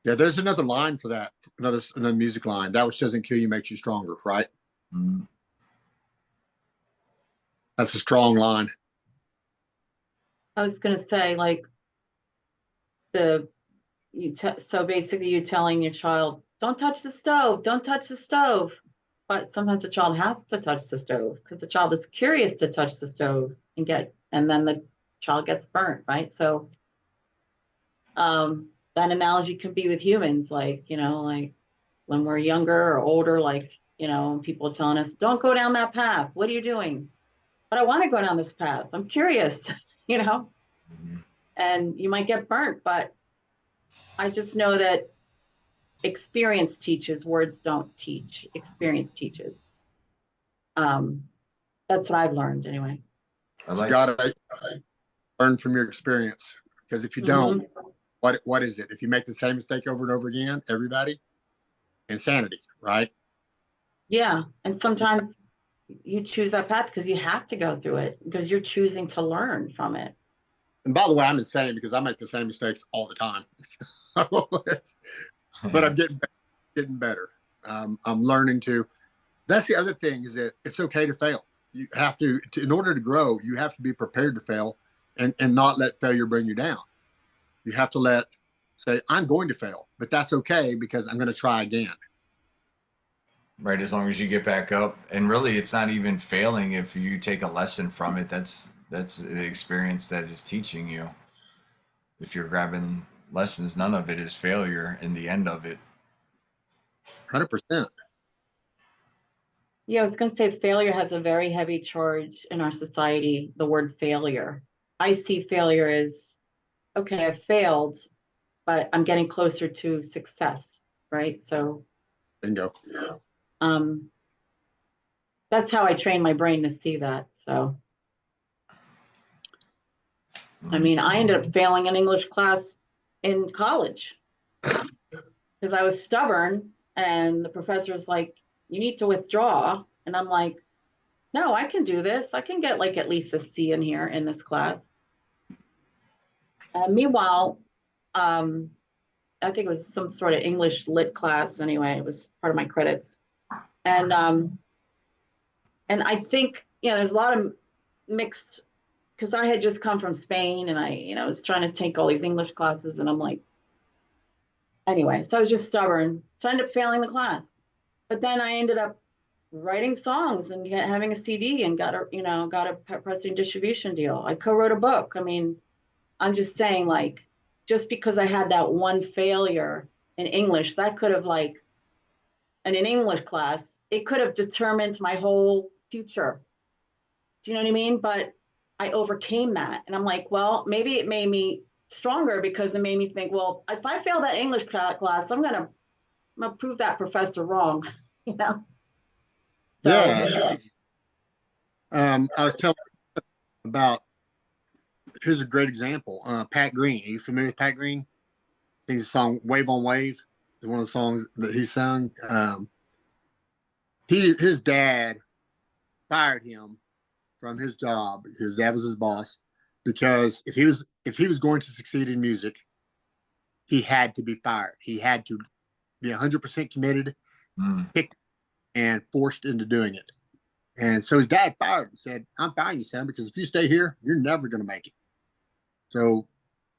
Speaker 1: Yeah, there's another line for that. Another music line. That which doesn't kill you makes you stronger, right?
Speaker 3: Mm-hmm.
Speaker 1: That's a strong line.
Speaker 2: I was going to say, like, so basically you're telling your child, don't touch the stove, don't touch the stove. But sometimes the child has to touch the stove because the child is curious to touch the stove and then the child gets burnt, right? So that analogy could be with humans, like, like when we're younger or older, like, people telling us, don't go down that path. What are you doing? But I want to go down this path. I'm curious,
Speaker 3: Mm-hmm.
Speaker 2: And you might get burnt, but I just know that experience teaches, words don't teach. Experience teaches. That's what I've learned anyway.
Speaker 1: You gotta learn from your experience, because if you don't, what is it? If you make the same mistake over and over again, everybody, insanity, right?
Speaker 2: Yeah, and sometimes you choose that path because you have to go through it because you're choosing to learn from it.
Speaker 1: And by the way, I'm insane because I make the same mistakes all the time. But I'm getting better. I'm learning to. That's the other thing, is that it's okay to fail. You have to in order to grow, you have to be prepared to fail and not let failure bring you down. You have to say, I'm going to fail, but that's okay because I'm going to try again.
Speaker 3: Right, as long as you get back up. And really, it's not even failing if you take a lesson from it. That's the experience that is teaching you. If you're grabbing lessons, none of it is failure in the end of it.
Speaker 1: 100%.
Speaker 2: Yeah, I was going to say failure has a very heavy charge in our society, the word failure. I see failure as, okay, I failed, but I'm getting closer to success, right? So
Speaker 1: Bingo.
Speaker 2: um, that's how I train my brain to see that. So, I mean, I ended up failing an English class in college because I was stubborn and the professor was like, you need to withdraw. And I'm like, no, I can do this. I can get like at least a C in here in this class. Meanwhile, I think it was some sort of English lit class anyway. It was part of my credits. And I think, there's a lot of mixed, because I had just come from Spain and I was trying to take all these English classes and I'm like, anyway, so I was just stubborn. So I ended up failing the class. But then I ended up writing songs and having a CD and got a pressing distribution deal. I co-wrote a book. I mean, I'm just saying, like, just because I had that one failure in English, that could have in an English class, it could have determined my whole future. Do you know what I mean? But I overcame that. And I'm like, well, maybe it made me stronger because it made me think, well, if I fail that English class, I'm gonna prove that professor wrong, you know? So,
Speaker 1: Yeah. I was telling about, here's a great example. Pat Green. Are you familiar with Pat Green? I think the song Wave on Wave is one of the songs that he sung. His dad fired him from his job. His dad was his boss because if he was going to succeed in music, he had to be fired. He had to be 100% committed, picked, and forced into doing it. And so his dad fired him and said, I'm firing you, son, because if you stay here, you're never going to make it. So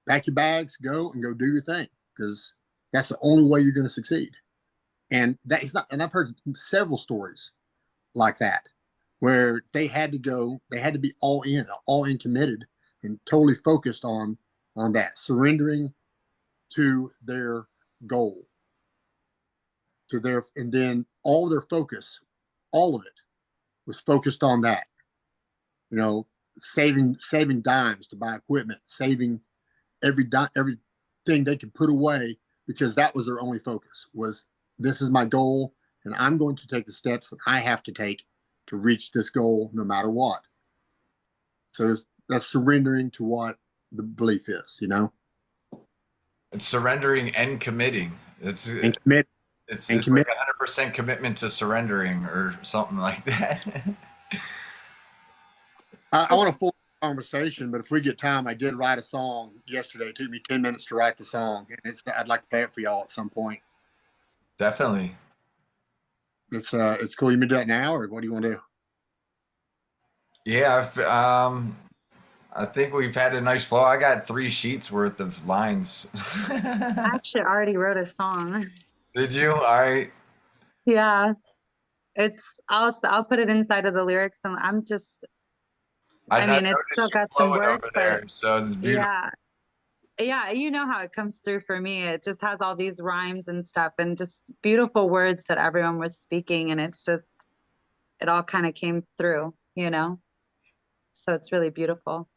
Speaker 1: pack your bags, go do your thing, because that's the only way you're going to succeed. And that is not, and I've heard several stories like that where they had to be all in committed and totally focused on that, surrendering to their goal, and then all their focus, all of it was focused on that, saving dimes to buy equipment, saving everything they could put away, because that was their only focus, was this is my goal and I'm going to take the steps that I have to take to reach this goal no matter what. So that's surrendering to what the belief is,
Speaker 3: It's surrendering and committing. It's
Speaker 1: commit.
Speaker 3: It's like 100% commitment to surrendering or something like that.
Speaker 1: I want to full conversation, but if we get time, I did write a song yesterday. It took me 10 minutes to write the song, and I'd like to play it for y'all at some point.
Speaker 3: Definitely.
Speaker 1: It's cool. You may do that now, or what do you want to do?
Speaker 3: Yeah, I think we've had a nice flow. I got 3 sheets worth of lines.
Speaker 4: I actually already wrote a song.
Speaker 3: Did you? All right.
Speaker 4: Yeah. I'll put it inside of the lyrics, and I mean, it's still got some work
Speaker 3: over there, so it's beautiful.
Speaker 4: Yeah, you know how it comes through for me. It just has all these rhymes and stuff and just beautiful words that everyone was speaking, and it all kind of came through, so it's really beautiful.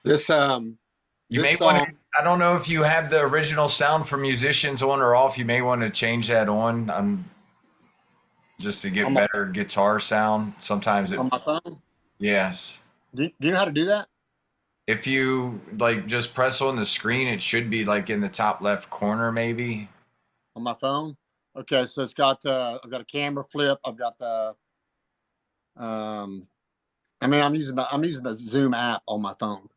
Speaker 1: This
Speaker 3: you may
Speaker 1: song,
Speaker 3: want to, I don't know if you have the original sound for musicians on or off. You may want to change that on, just to get better guitar sound. Sometimes
Speaker 1: on my phone.
Speaker 3: Yes.
Speaker 1: Do you know how to do that?
Speaker 3: If you just press on the screen, it should be in the top left corner, maybe.
Speaker 1: On my phone. Okay, so it's got I've got a camera flip. I've got the I'm using the Zoom app on my phone.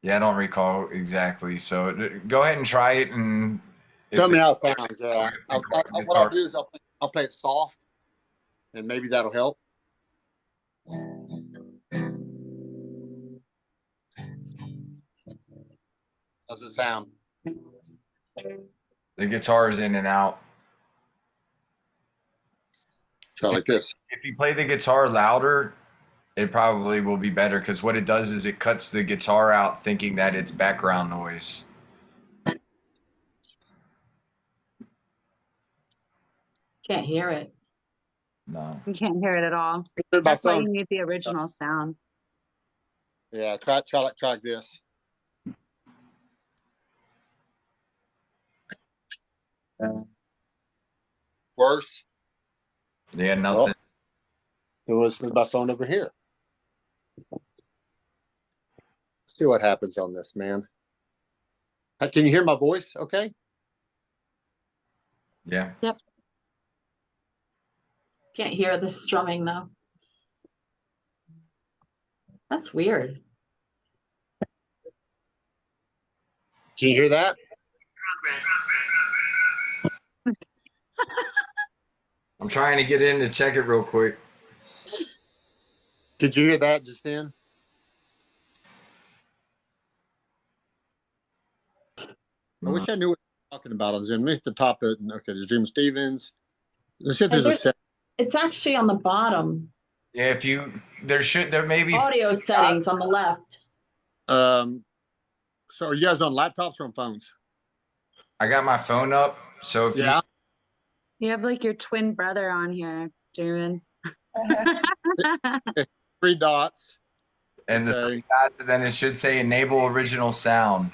Speaker 3: Yeah, I don't recall exactly. So go ahead and try it and
Speaker 1: tell me how it sounds. Yeah, what I'll do is I'll play it soft, and maybe that'll help. How's it sound?
Speaker 3: The guitar is in and out.
Speaker 1: Try like this.
Speaker 3: If you play the guitar louder, it probably will be better, because what it does is it cuts the guitar out, thinking that it's background noise.
Speaker 2: Can't hear it.
Speaker 3: No.
Speaker 4: You can't hear it at all.
Speaker 1: My
Speaker 4: That's why
Speaker 1: phone.
Speaker 4: you need the original sound.
Speaker 1: Yeah, try like this. Worse.
Speaker 3: Yeah, nothing.
Speaker 1: It was with my phone over here. See what happens on this, man. Can you hear my voice? Okay.
Speaker 3: Yeah.
Speaker 4: Yep.
Speaker 2: Can't hear the strumming though. That's weird.
Speaker 1: Can you hear that?
Speaker 3: I'm trying to get in to check it real quick.
Speaker 1: Did you hear that just then? I wish I knew what you're talking about on Zoom. Let me hit the top of it. Okay, there's Jim Stevens. Let's see if there's a set.
Speaker 2: It's actually on the bottom.
Speaker 3: Yeah, there may be
Speaker 2: Audio settings on the left.
Speaker 1: So are you guys on laptops or on phones?
Speaker 3: I got my phone up, so if
Speaker 4: You have like your twin brother on here, Jamin.
Speaker 1: 3 dots.
Speaker 3: and the 3 dots, and then it should say enable original sound.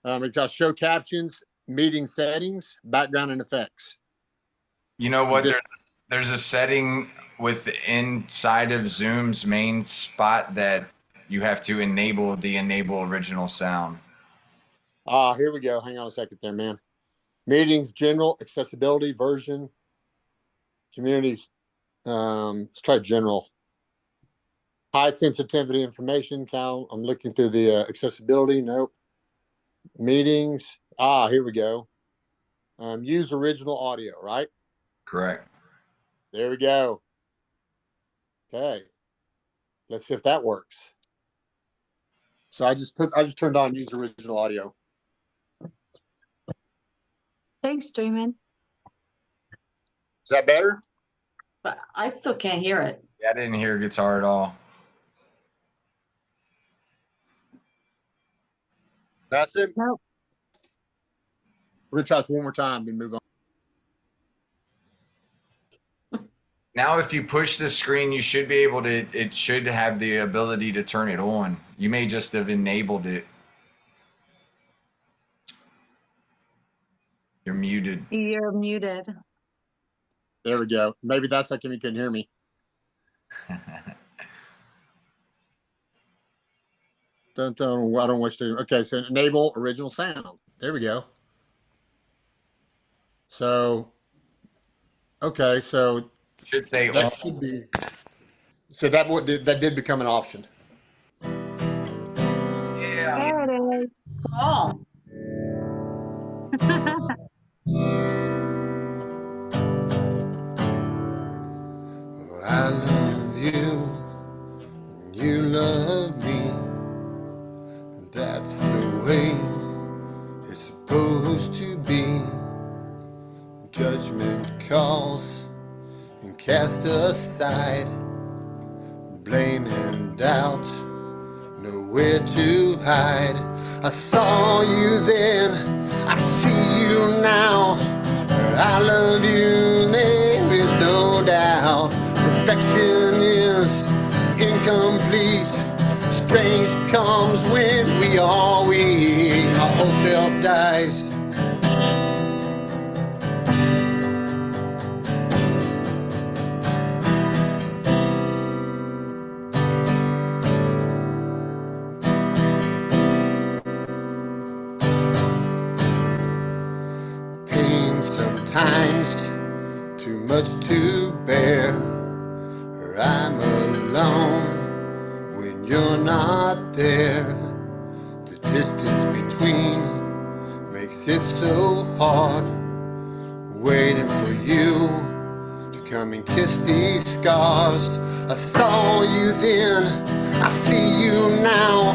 Speaker 1: It got show captions, meeting settings, background and effects.
Speaker 3: You know what? There's a setting inside of Zoom's main spot that you have to enable original sound.
Speaker 1: Here we go. Hang on a second there, man. Meetings, general, accessibility, version, communities. Let's try general. High sensitivity information count. I'm looking through the accessibility. Nope. Meetings. Here we go. Use original audio, right?
Speaker 3: Correct.
Speaker 1: There we go. Okay. Let's see if that works. So I just turned on use original audio.
Speaker 4: Thanks, Jamin.
Speaker 1: Is that better?
Speaker 2: But I still can't hear it.
Speaker 3: Yeah, I didn't hear guitar at all.
Speaker 1: That's it?
Speaker 4: Nope.
Speaker 1: We're going to try this one more time, then move on.
Speaker 3: Now, if you push the screen, you should be able to, it should have the ability to turn it on. You may just have enabled it. You're muted.
Speaker 4: You're muted.
Speaker 1: There we go. Maybe that's like you couldn't hear me. I don't wish to. Okay, so enable original sound. There we go. So, okay, so
Speaker 3: Should say
Speaker 1: that should be. So that did become an option.
Speaker 3: Yeah.
Speaker 4: There it is.
Speaker 2: Oh,
Speaker 1: I love you, and you love me. That's the way it's supposed to be. Judgment calls and cast aside. Blame and doubt, nowhere to hide. I saw you then, I see you now. I love you, there is no doubt. Perfection is incomplete. Strength comes when we are weak. Our old self dies. Pain sometimes too much to bear. I'm alone when you're not there. The distance between makes it so hard. Waiting for you to come and kiss these scars. I saw you then, I see you now.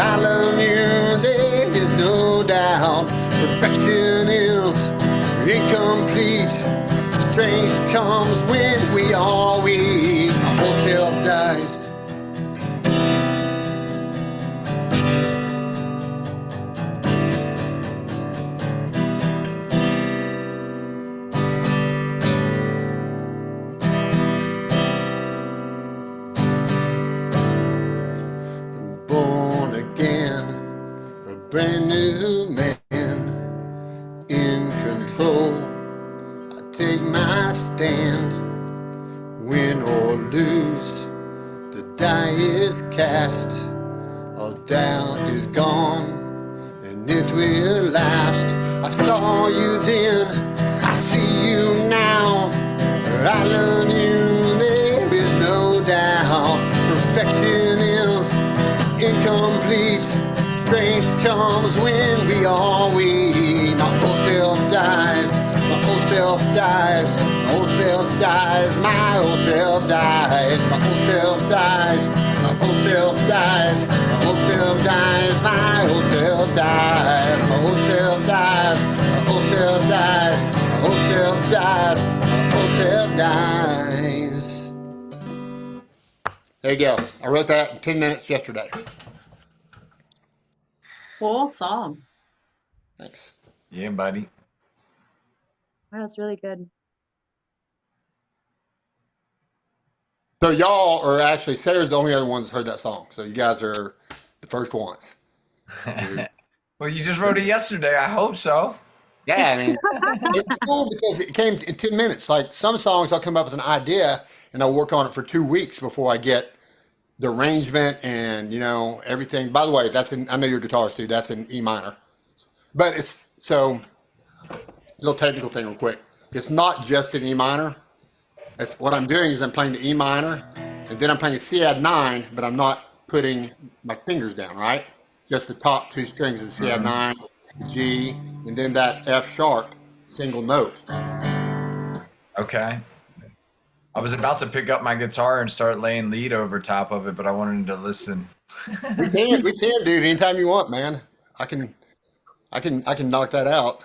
Speaker 1: I love you, there is no doubt. Perfection is incomplete. Strength comes when we are weak. Our whole self dies. brand new man in control. I take my stand, win or lose. The die is cast, all doubt is gone, and it will last. I saw you then, I see you now. I love you, there is no doubt. Perfection is incomplete. Strength comes when we are weak. My old self dies, my old self dies, my old self dies, my old self dies, my old self dies, my old self dies, my old self dies, my old self dies, my old self dies, my old self dies, my old self dies, my old self dies. There you go. I wrote that in 10 minutes yesterday.
Speaker 2: Cool song.
Speaker 1: Thanks.
Speaker 3: Yeah, buddy.
Speaker 4: That was really good.
Speaker 1: So y'all are actually, Sarah's the only other one that's heard that song. So you guys are the first ones.
Speaker 3: Well, you just wrote it yesterday. I hope so.
Speaker 1: Yeah, I mean, it's cool because it came in 10 minutes. Like some songs, I'll come up with an idea and I'll work on it for 2 weeks before I get the arrangement and, you know, everything. By the way, that's in, I know your guitars too, that's in E minor. But it's, so, little technical thing real quick. It's not just in E minor. It's what I'm doing is I'm playing the E minor and then I'm playing a C add 9, but I'm not putting my fingers down, right? Just the top 2 strings of the C add 9, the G, and then that F sharp single note.
Speaker 3: Okay. I was about to pick up my guitar and start laying lead over top of it, but I wanted to listen.
Speaker 1: We can do it anytime you want, man. I can knock that out.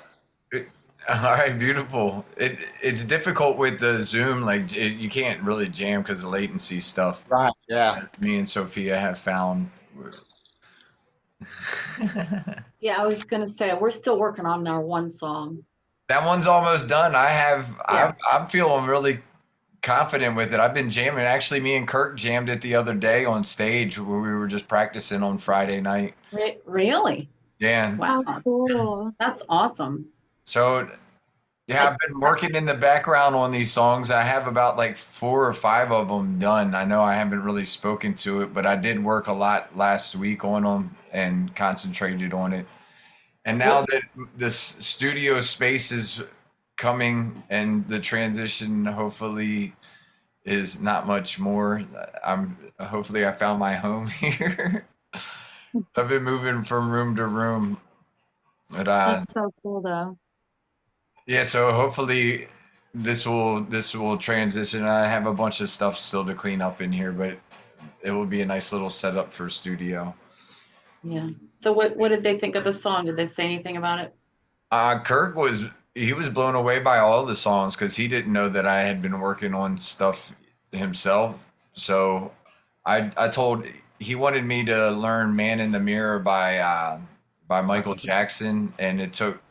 Speaker 3: All right, beautiful. It's difficult with the Zoom, like you can't really jam because of latency stuff.
Speaker 1: Right. Yeah.
Speaker 3: Me and Sophia have found.
Speaker 2: Yeah, I was gonna say we're still working on our one song.
Speaker 3: That one's almost done.
Speaker 2: Yeah.
Speaker 3: I'm feeling really confident with it. I've been jamming. Actually, me and Kirk jammed it the other day on stage where we were just practicing on Friday night.
Speaker 2: Really?
Speaker 3: Yeah.
Speaker 2: Wow.
Speaker 4: Oh, cool.
Speaker 2: That's awesome.
Speaker 3: So, yeah, I've been working in the background on these songs. I have about like 4 or 5 of them done. I know I haven't really spoken to it, but I did work a lot last week on them and concentrated on it. And now that this studio space is coming and the transition hopefully is not much more, hopefully I found my home here. I've been moving from room to room. But
Speaker 4: That's so cool though.
Speaker 3: yeah, so hopefully this will transition. I have a bunch of stuff still to clean up in here, but it will be a nice little setup for studio.
Speaker 2: Yeah. So what did they think of the song? Did they say anything about it?
Speaker 3: Kirk was blown away by all the songs because he didn't know that I had been working on stuff himself. So I told he wanted me to learn "Man in the Mirror" by Michael Jackson, and it took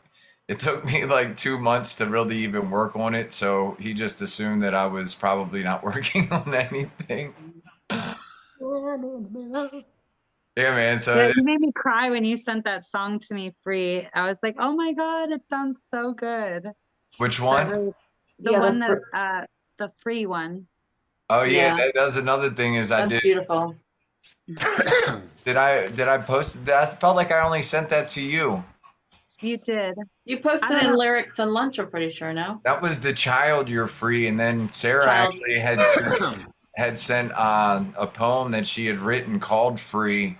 Speaker 3: me like 2 months to really even work on it. So he just assumed that I was probably not working on anything. Yeah, man. So
Speaker 4: Yeah, you made me cry when you sent that song to me free. I was like, oh my God, it sounds so good.
Speaker 3: which
Speaker 4: So
Speaker 3: one?
Speaker 4: the
Speaker 2: Yeah,
Speaker 4: one that the free one.
Speaker 3: Oh yeah,
Speaker 2: Yeah.
Speaker 3: that was another thing is I
Speaker 2: That's
Speaker 3: did.
Speaker 2: beautiful.
Speaker 3: Did I post that? I felt like I only sent that to you.
Speaker 4: You did.
Speaker 2: You posted in lyrics and lunch, I'm pretty sure, no?
Speaker 3: That was the Child You're Free, and then Sarah
Speaker 2: Child.
Speaker 3: actually had sent a poem that she had written called Free,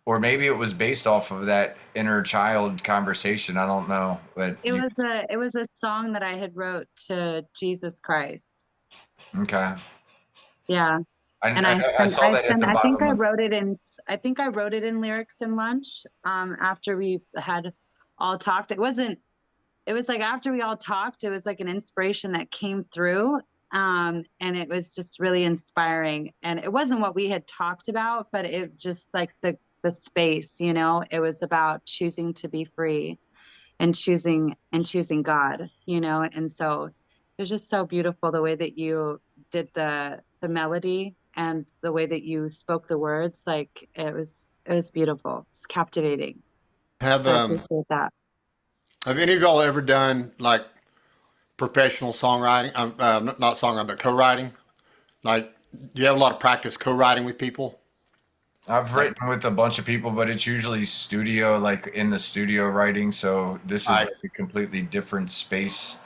Speaker 3: or maybe it was based off of that inner child conversation. I don't know, but
Speaker 4: It was a song that I had wrote to Jesus Christ.
Speaker 3: okay.
Speaker 4: Yeah. And
Speaker 3: I saw that at the bottom.
Speaker 4: I think I wrote it in lyrics and lunch after we had all talked. It was like after we all talked, it was like an inspiration that came through. And it was just really inspiring. And it wasn't what we had talked about, but it just like the space, you know, it was about choosing to be free and choosing God, you know. And so it was just so beautiful the way that you did the melody and the way that you spoke the words. Like it was beautiful. It's captivating.
Speaker 1: Have
Speaker 4: So I appreciate that.
Speaker 1: have any of y'all ever done like professional songwriting? Not songwriting, but co-writing. Like, do you have a lot of practice co-writing with people?
Speaker 3: I've
Speaker 1: Like,
Speaker 3: written with a bunch of people, but it's usually studio, like in the studio writing. So this is
Speaker 1: I
Speaker 3: like a completely different space.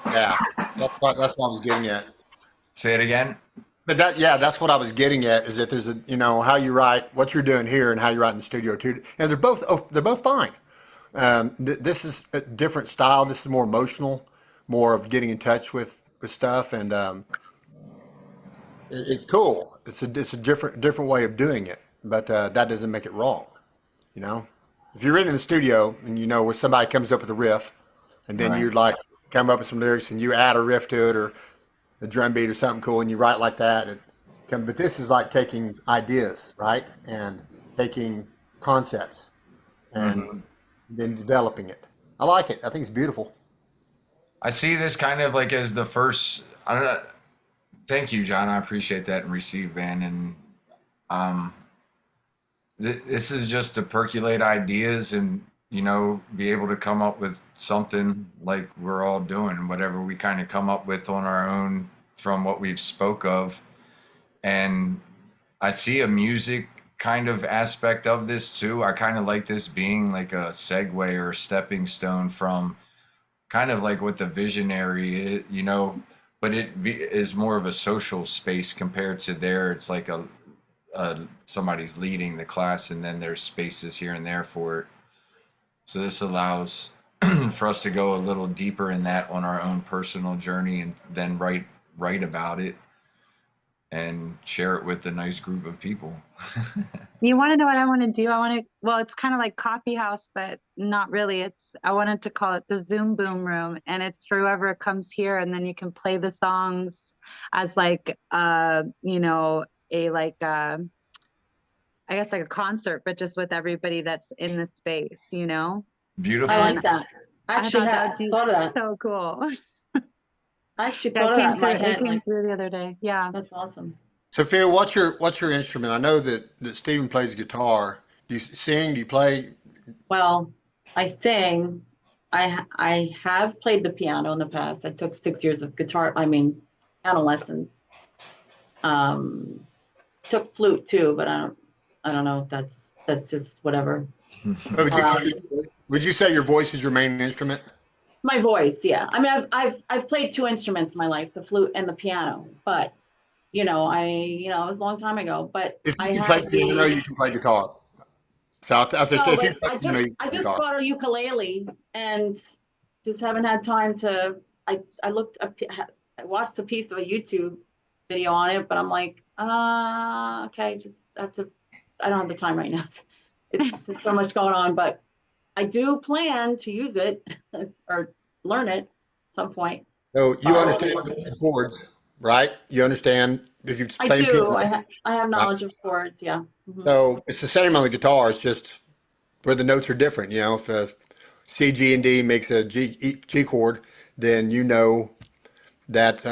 Speaker 1: yeah, that's what I was getting at.
Speaker 3: Say it again.
Speaker 1: But yeah, that's what I was getting at is that there's a how you write, what you're doing here, and how you write in the studio too, and they're both fine. This is a different style. This is more emotional, more of getting in touch with stuff, and it's cool. It's a different way of doing it, but that doesn't make it wrong. You know, if you're in the studio and where somebody comes up with a riff, and then
Speaker 3: Right.
Speaker 1: you like come up with some lyrics and you add a riff to it or a drum beat or something cool, and you write like that. But this is like taking ideas, right, and taking concepts and
Speaker 3: Hmm.
Speaker 1: then developing it. I like it. I think it's beautiful.
Speaker 3: I see this kind of like as the first. I don't know. Thank you, John. I appreciate that and receive, man. And um, this is just to percolate ideas and be able to come up with something like we're all doing, whatever we kind of come up with on our own from what we've spoke of. And I see a music kind of aspect of this too. I kind of like this being like a segue or a stepping stone from kind of like what the visionary but is more of a social space compared to there. It's like somebody's leading the class and then there's spaces here and there for it. So this allows for us to go a little deeper in that on our own personal journey and then write about it and share it with a nice group of people.
Speaker 4: You want to know what I want to do? Well, it's kind of like coffee house, but not really. I wanted to call it the Zoom Boom Room, and it's for whoever comes here, and then you can play the songs as like, I guess like a concert, but just with everybody that's in the space,
Speaker 3: Beautiful.
Speaker 2: I like that. I actually
Speaker 4: that'd be
Speaker 2: thought of that.
Speaker 4: so cool.
Speaker 2: I actually
Speaker 4: That
Speaker 2: thought of that
Speaker 4: came
Speaker 2: in my
Speaker 4: through, it
Speaker 2: head.
Speaker 4: came
Speaker 2: Like,
Speaker 4: through the other day. Yeah.
Speaker 2: that's awesome.
Speaker 1: Sophia, what's your instrument? I know that Stephen plays guitar. Do you sing? Do you play?
Speaker 2: Well, I sing. I have played the piano in the past. I took 6 years of piano lessons. Took flute too, but I don't know if that's just whatever.
Speaker 1: Would you say your voice is your main instrument?
Speaker 2: My voice, yeah. I mean, I've played two instruments in my life, the flute and the piano, but it was a long time ago. But
Speaker 1: If
Speaker 2: I
Speaker 1: you can play
Speaker 2: have
Speaker 1: piano, you can play guitar. So
Speaker 2: no,
Speaker 1: if you
Speaker 2: but
Speaker 1: play piano, you
Speaker 2: I
Speaker 1: can play
Speaker 2: just
Speaker 1: guitar.
Speaker 2: bought a ukulele and just haven't had time to. I looked up, I watched a piece of a YouTube video on it, but I'm like, okay, just have to. I don't have the time right now. It's just so much going on, but I do plan to use it or learn it at some point.
Speaker 1: So you understand the chords, right? You understand if you
Speaker 2: I
Speaker 1: play
Speaker 2: do.
Speaker 1: piano,
Speaker 2: I have
Speaker 1: right?
Speaker 2: knowledge of chords. Yeah. Mhm.
Speaker 1: So it's the same on the guitar. It's just where the notes are different. If a C, G, and D makes a G chord, then that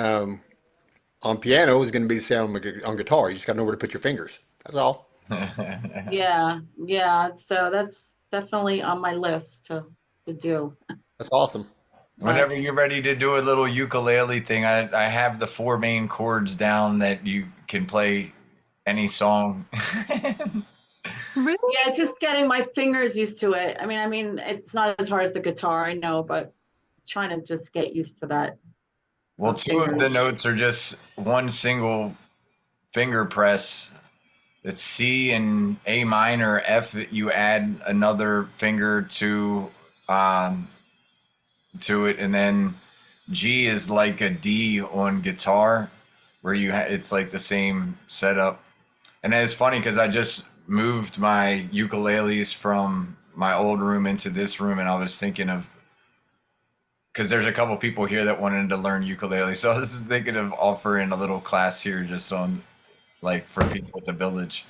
Speaker 1: on piano is going to be the same on guitar. You just got to know where to put your fingers. That's all.
Speaker 2: Yeah. Yeah. So that's definitely on my list to do.
Speaker 1: That's awesome.
Speaker 3: Whenever you're ready to do a little ukulele thing, I have the four main chords down that you can play any song.
Speaker 4: Really?
Speaker 2: Yeah, it's just getting my fingers used to it. I mean, it's not as hard as the guitar, I know, but trying to just get used to that.
Speaker 3: Well, two of the notes are just one single finger press. It's C and A minor. F, you add another finger to it, and then G is like a D on guitar, where it's like the same setup. And it's funny because I just moved my ukuleles from my old room into this room, and I was thinking of, because there's a couple people here that wanted to learn ukulele, so I was thinking of offering a little class here just on like for people at the village.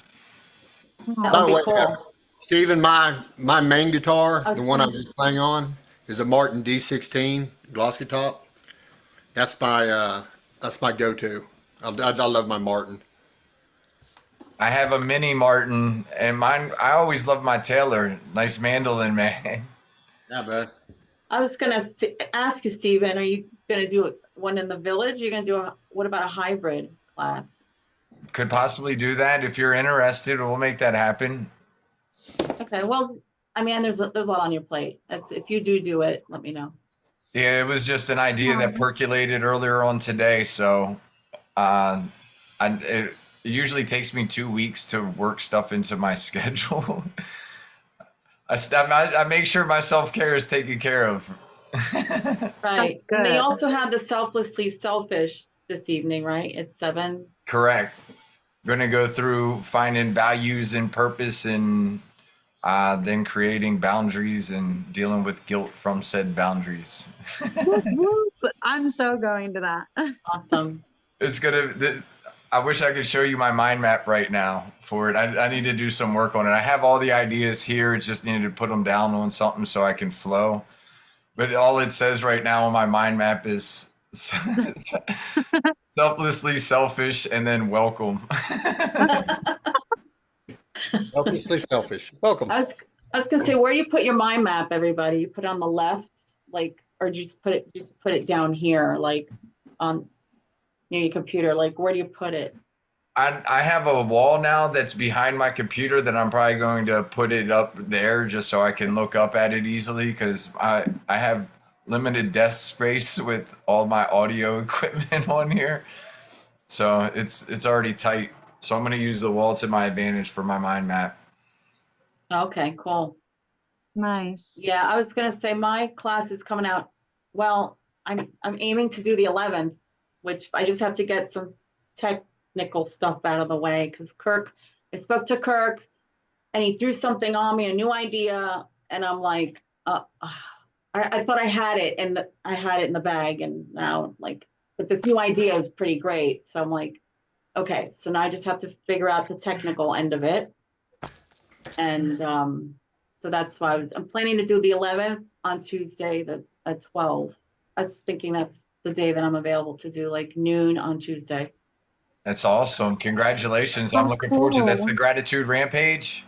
Speaker 2: That would be cool.
Speaker 1: Stephen, my main guitar, the one I'm playing on, is a Martin D16 glossy top. That's my go-to. I love my Martin.
Speaker 3: I have a mini Martin, and mine. I always love my Taylor. Nice mandolin, man.
Speaker 1: Yeah, bud.
Speaker 2: I was gonna ask you, Stephen, are you gonna do one in the village? You're gonna do what about a hybrid class?
Speaker 3: Could possibly do that if you're interested. We'll make that happen.
Speaker 2: Okay, well, I mean, there's a lot on your plate. That's if you do it, let me know.
Speaker 3: Yeah, it was just an idea that percolated earlier on today. So, uh, it usually takes me 2 weeks to work stuff into my schedule. I make sure my self care is taken care of.
Speaker 2: Right.
Speaker 4: good.
Speaker 2: And they also have the Selflessly Selfish this evening, right? It's 7.
Speaker 3: Correct. Going to go through finding values and purpose, and then creating boundaries and dealing with guilt from said boundaries.
Speaker 4: Whoop, whoop. I'm so going to that.
Speaker 2: Awesome.
Speaker 3: It's gonna. I wish I could show you my mind map right now for it. I need to do some work on it. I have all the ideas here. It's just needed to put them down on something so I can flow. But all it says right now on my mind map is selflessly selfish and then welcome.
Speaker 1: Selfishly selfish. Welcome.
Speaker 2: I was gonna say, where do you put your mind map, everybody? You put it on the left, like, or just put it down here, like on near your computer. Like, where do you put it?
Speaker 3: I have a wall now that's behind my computer that I'm probably going to put it up there just so I can look up at it easily, because I have limited desk space with all my audio equipment on here. So it's already tight. So I'm going to use the wall to my advantage for my mind map.
Speaker 2: Okay, cool.
Speaker 4: Nice.
Speaker 2: Yeah, I was gonna say my class is coming out. Well, I'm aiming to do the 11th, which I just have to get some technical stuff out of the way because I spoke to Kirk and he threw something on me, a new idea, and I'm like, I thought I had it and I had it in the bag, and now but this new idea is pretty great. So I'm like, okay, so now I just have to figure out the technical end of it. And so that's why I'm planning to do the 11th on Tuesday at 12. I was thinking that's the day that I'm available to do, like noon on Tuesday.
Speaker 3: That's awesome. Congratulations. I'm looking forward to it. That's the Gratitude Rampage.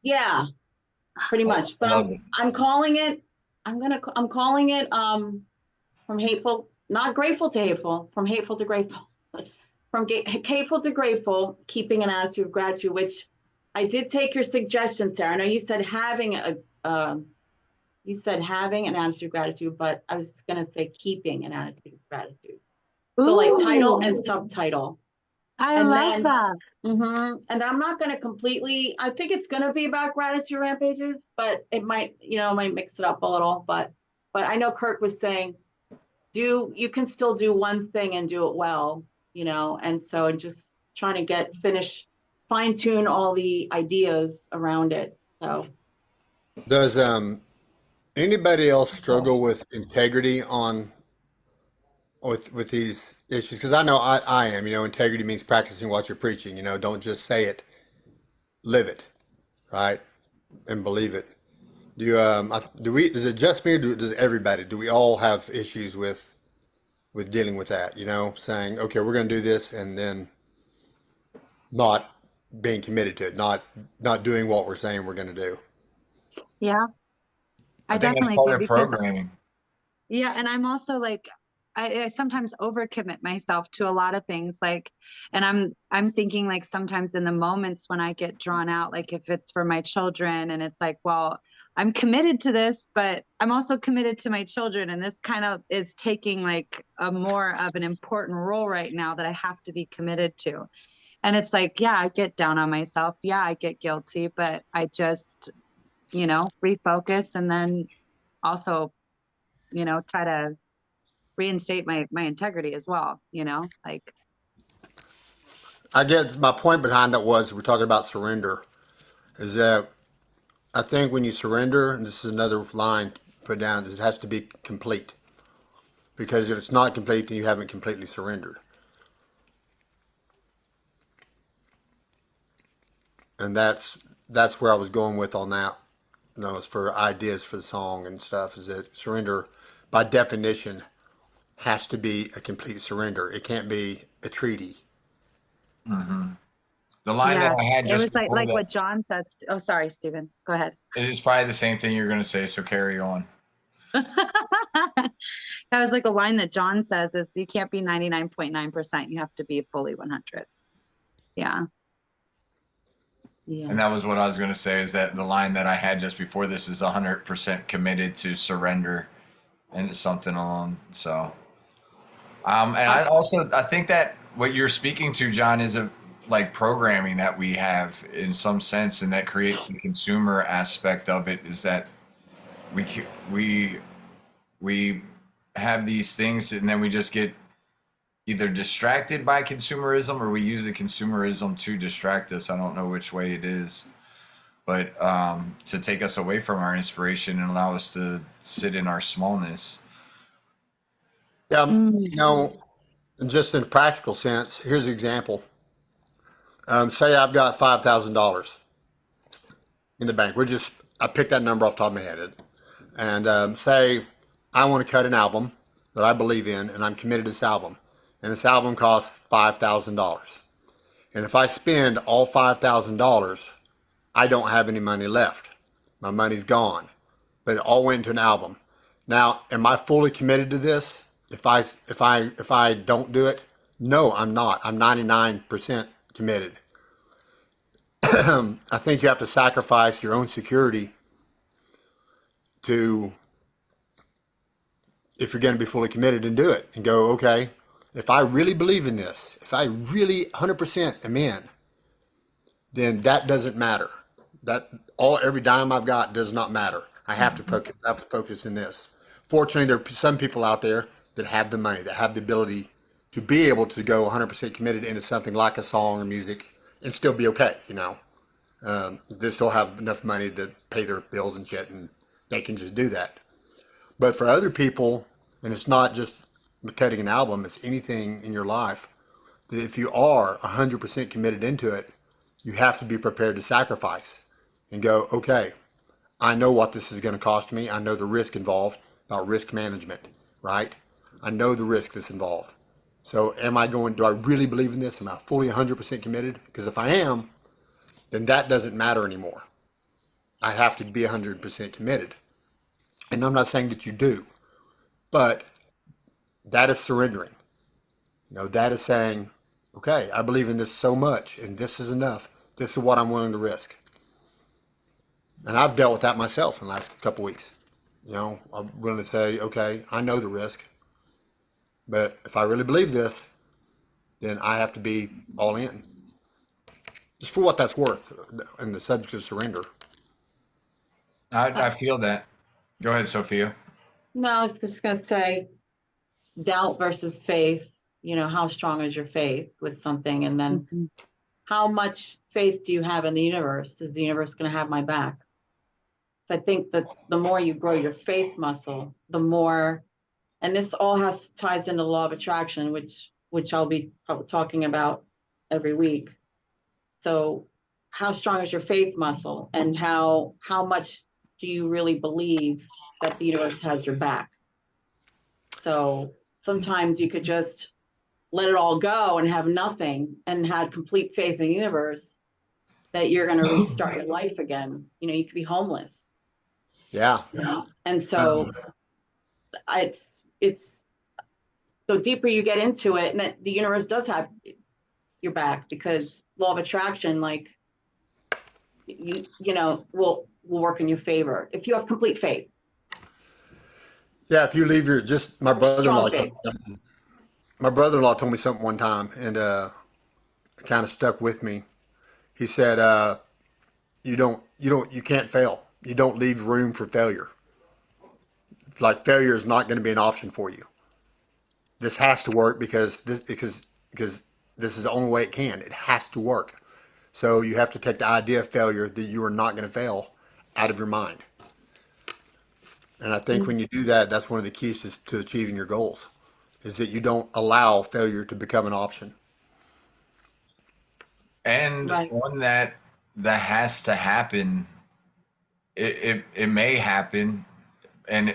Speaker 2: Yeah, pretty much. But I'm calling it, I'm calling it from hateful, not grateful to hateful, from hateful to grateful. From hateful to grateful, keeping an attitude of gratitude, which I did take your suggestions, Tara. I know you said having an attitude of gratitude, but I was going to say keeping an attitude of gratitude. So like title and subtitle.
Speaker 4: I love that.
Speaker 2: And then I'm not going to completely, I think it's going to be about gratitude rampages, but it might mix it up a little. But I know Kirk was saying, you can still do one thing and do it well, and so just trying to fine tune all the ideas around it. So
Speaker 1: Does anybody else struggle with integrity with these issues? Because I know I am. Integrity means practicing what you're preaching. Don't just say it, live it, right, and believe it. Does it just me, or does everybody? Do we all have issues with dealing with that? Saying, okay, we're going to do this, and then not being committed to it, not doing what we're saying we're going to do.
Speaker 4: Yeah, I
Speaker 3: think
Speaker 4: definitely
Speaker 3: that's part
Speaker 4: do
Speaker 3: of
Speaker 4: because
Speaker 3: programming.
Speaker 4: yeah, and I'm also like I sometimes overcommit myself to a lot of things, and I'm thinking like sometimes in the moments when I get drawn out, like if it's for my children and it's like, well, I'm committed to this, but I'm also committed to my children, and this kind of is taking like a more of an important role right now that I have to be committed to. And it's like, yeah, I get down on myself. Yeah, I get guilty, but I just, refocus and then also, try to reinstate my integrity as well, like.
Speaker 1: I guess my point behind that was we're talking about surrender. Is that I think when you surrender, and this is another line put down, it has to be complete. Because if it's not complete, then you haven't completely surrendered. And that's where I was going with on that. As for ideas for the song and stuff, is that surrender, by definition, has to be a complete surrender. It can't be a treaty.
Speaker 3: Mm-hmm. The line
Speaker 4: Yeah,
Speaker 3: that I had
Speaker 4: it
Speaker 3: just
Speaker 4: was
Speaker 3: before
Speaker 4: like
Speaker 3: that,
Speaker 4: what John says. Oh, sorry, Stephen. Go ahead.
Speaker 3: it is probably the same thing you're going to say, so carry on.
Speaker 4: That was like a line that John says is you can't be 99.9%. You have to be fully 100. Yeah.
Speaker 2: Yeah.
Speaker 3: And that was what I was going to say, is that the line that I had just before this is 100% committed to surrender and something along. So, and I think that what you're speaking to, John, is a like programming that we have in some sense, and that creates the consumer aspect of it, is that we we have these things and then we just get either distracted by consumerism, or we use the consumerism to distract us. I don't know which way it is, but to take us away from our inspiration and allow us to sit in our smallness.
Speaker 1: Yeah, just in a practical sense, here's an example. Say I've got $5,000 in the bank. I picked that number off the top of my head. And say I want to cut an album that I believe in, and I'm committed to this album. And this album costs $5,000. And if I spend all $5,000, I don't have any money left. My money's gone. But it all went into an album. Now, am I fully committed to this? If I don't do it? No, I'm not. I'm 99% committed. I think you have to sacrifice your own security to, if you're going to be fully committed, and do it and go, okay, if I really believe in this, if I really 100% am in, then that doesn't matter. Every dime I've got does not matter. I have to focus in this. Fortunately, there are some people out there that have the money, that have the ability to be able to go 100% committed into something like a song or music and still be okay. They still have enough money to pay their bills and shit, and they can just do that. But for other people, and it's not just cutting an album, it's anything in your life, that if you are 100% committed into it, you have to be prepared to sacrifice and go, okay, I know what this is going to cost me. I know the risk involved, about risk management, right? I know the risk that's involved. So do I really believe in this? Am I fully 100% committed? Because if I am, then that doesn't matter anymore. I have to be 100% committed. And I'm not saying that you do, but that is surrendering. That is saying, okay, I believe in this so much, and this is enough. This is what I'm willing to risk. And I've dealt with that myself in the last couple of weeks. I'm willing to say, okay, I know the risk, but if I really believe this, then I have to be all in. Just for what that's worth in the subject of surrender.
Speaker 3: I feel that. Go ahead, Sophia.
Speaker 2: No, I was just going to say doubt versus faith. How strong is your faith with something? And then how much faith do you have in the universe? Is the universe going to have my back? So I think that the more you grow your faith muscle, the more, and this all ties into the law of attraction, which I'll be talking about every week. So how strong is your faith muscle, and how much do you really believe that the universe has your back? So sometimes you could just let it all go and have nothing and have complete faith in the universe that you're going to restart your life again. You could be homeless.
Speaker 1: Yeah.
Speaker 2: And so it's the deeper you get into it, and that the universe does have your back, because law of attraction, like will work in your favor if you have complete faith.
Speaker 1: Yeah, if you leave my brother-in-law told me something one time, and it kind of stuck with me. He said, you can't fail. You don't leave room for failure. Like, failure is not going to be an option for you. This has to work because this is the only way it can. It has to work. So you have to take the idea of failure, that you are not going to fail, out of your mind. And I think when you do that, that's one of the keys to achieving your goals, is that you don't allow failure to become an option.
Speaker 3: And one that has to happen. It may happen,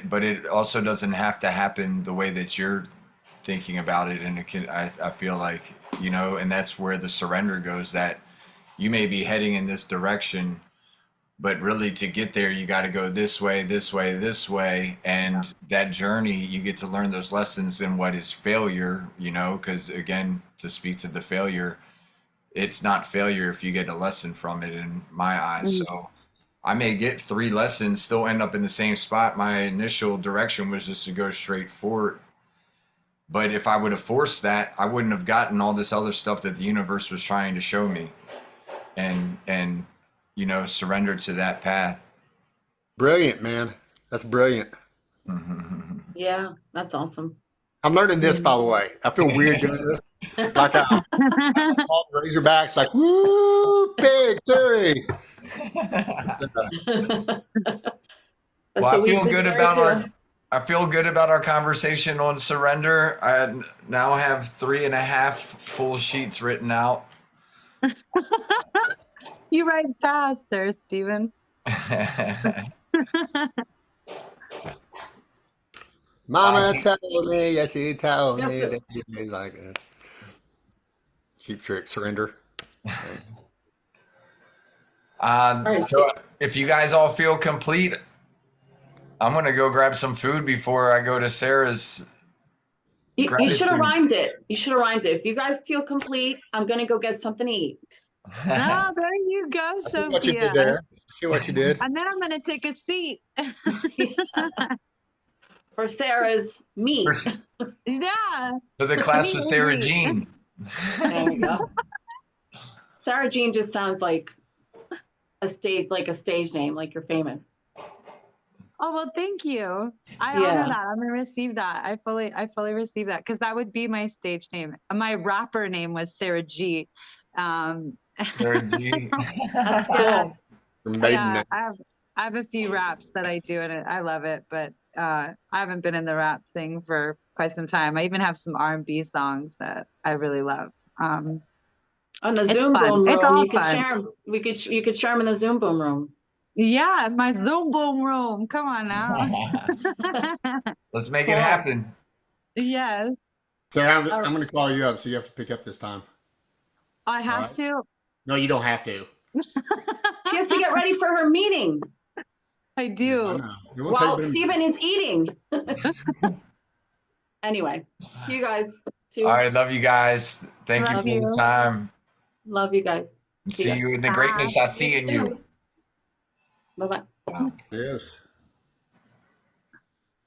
Speaker 3: but it also doesn't have to happen the way that you're thinking about it. And I feel like, and that's where the surrender goes, that you may be heading in this direction, but really to get there, you got to go this way, this way, this way. And that journey, you get to learn those lessons in what is failure, you know, because again, to speak to the failure, it's not failure if you get a lesson from it in my eyes. So I may get 3 lessons, still end up in the same spot. My initial direction was just to go straight forward. But if I would have forced that, I wouldn't have gotten all this other stuff that the universe was trying to show me. And you know, surrender to that path.
Speaker 1: Brilliant, man. That's brilliant.
Speaker 2: Yeah, that's awesome.
Speaker 1: I'm learning this, by the way. I feel weird doing this. Like all the Razorbacks, like, woo, big three.
Speaker 3: Well, I feel good about our conversation on surrender. I now have 3.5 full sheets written out.
Speaker 4: You write fast there, Stephen.
Speaker 1: Mama told me, yes, she told me that you made like this. Cheap trick, surrender.
Speaker 3: So if you guys all feel complete, I'm gonna go grab some food before I go to Sarah's.
Speaker 2: You should have rhymed it. You should have rhymed it. If you guys feel complete, I'm gonna go get something to eat.
Speaker 4: Oh, there you go, Sophia.
Speaker 1: What you did there. See what you did.
Speaker 4: And then I'm gonna take a seat.
Speaker 2: For Sarah's meat.
Speaker 4: Yeah.
Speaker 3: For the class with Sarah Jean.
Speaker 2: There you go. Sarah Jean just sounds like a stage name, like you're famous.
Speaker 4: Oh, well, thank you. I honor that. I'm gonna receive that. I fully receive that, because that would be my stage name. My rapper name was Sarah G.
Speaker 3: Sarah G.
Speaker 2: That's cool.
Speaker 4: Yeah, I have a few raps that I do, and I love it, but I haven't been in the rap thing for quite some time. I even have some R&B songs that I really love.
Speaker 2: On the Zoom Boom room, you could share them. You could share them in the Zoom Boom room.
Speaker 4: Yeah, my Zoom Boom room. Come on now.
Speaker 3: Let's make it happen.
Speaker 4: Yes.
Speaker 1: Sarah, I'm going to call you up, so you have to pick up this time.
Speaker 4: I have to?
Speaker 1: No, you don't have to.
Speaker 2: She has to get ready for her meeting.
Speaker 4: I do.
Speaker 1: Yeah,
Speaker 2: while Stephen is eating. Anyway, see you guys.
Speaker 3: All right, love you guys. Thank you for the time.
Speaker 2: Love you guys.
Speaker 3: See you in the greatness I see in you.
Speaker 2: Bye-bye.
Speaker 1: Yes.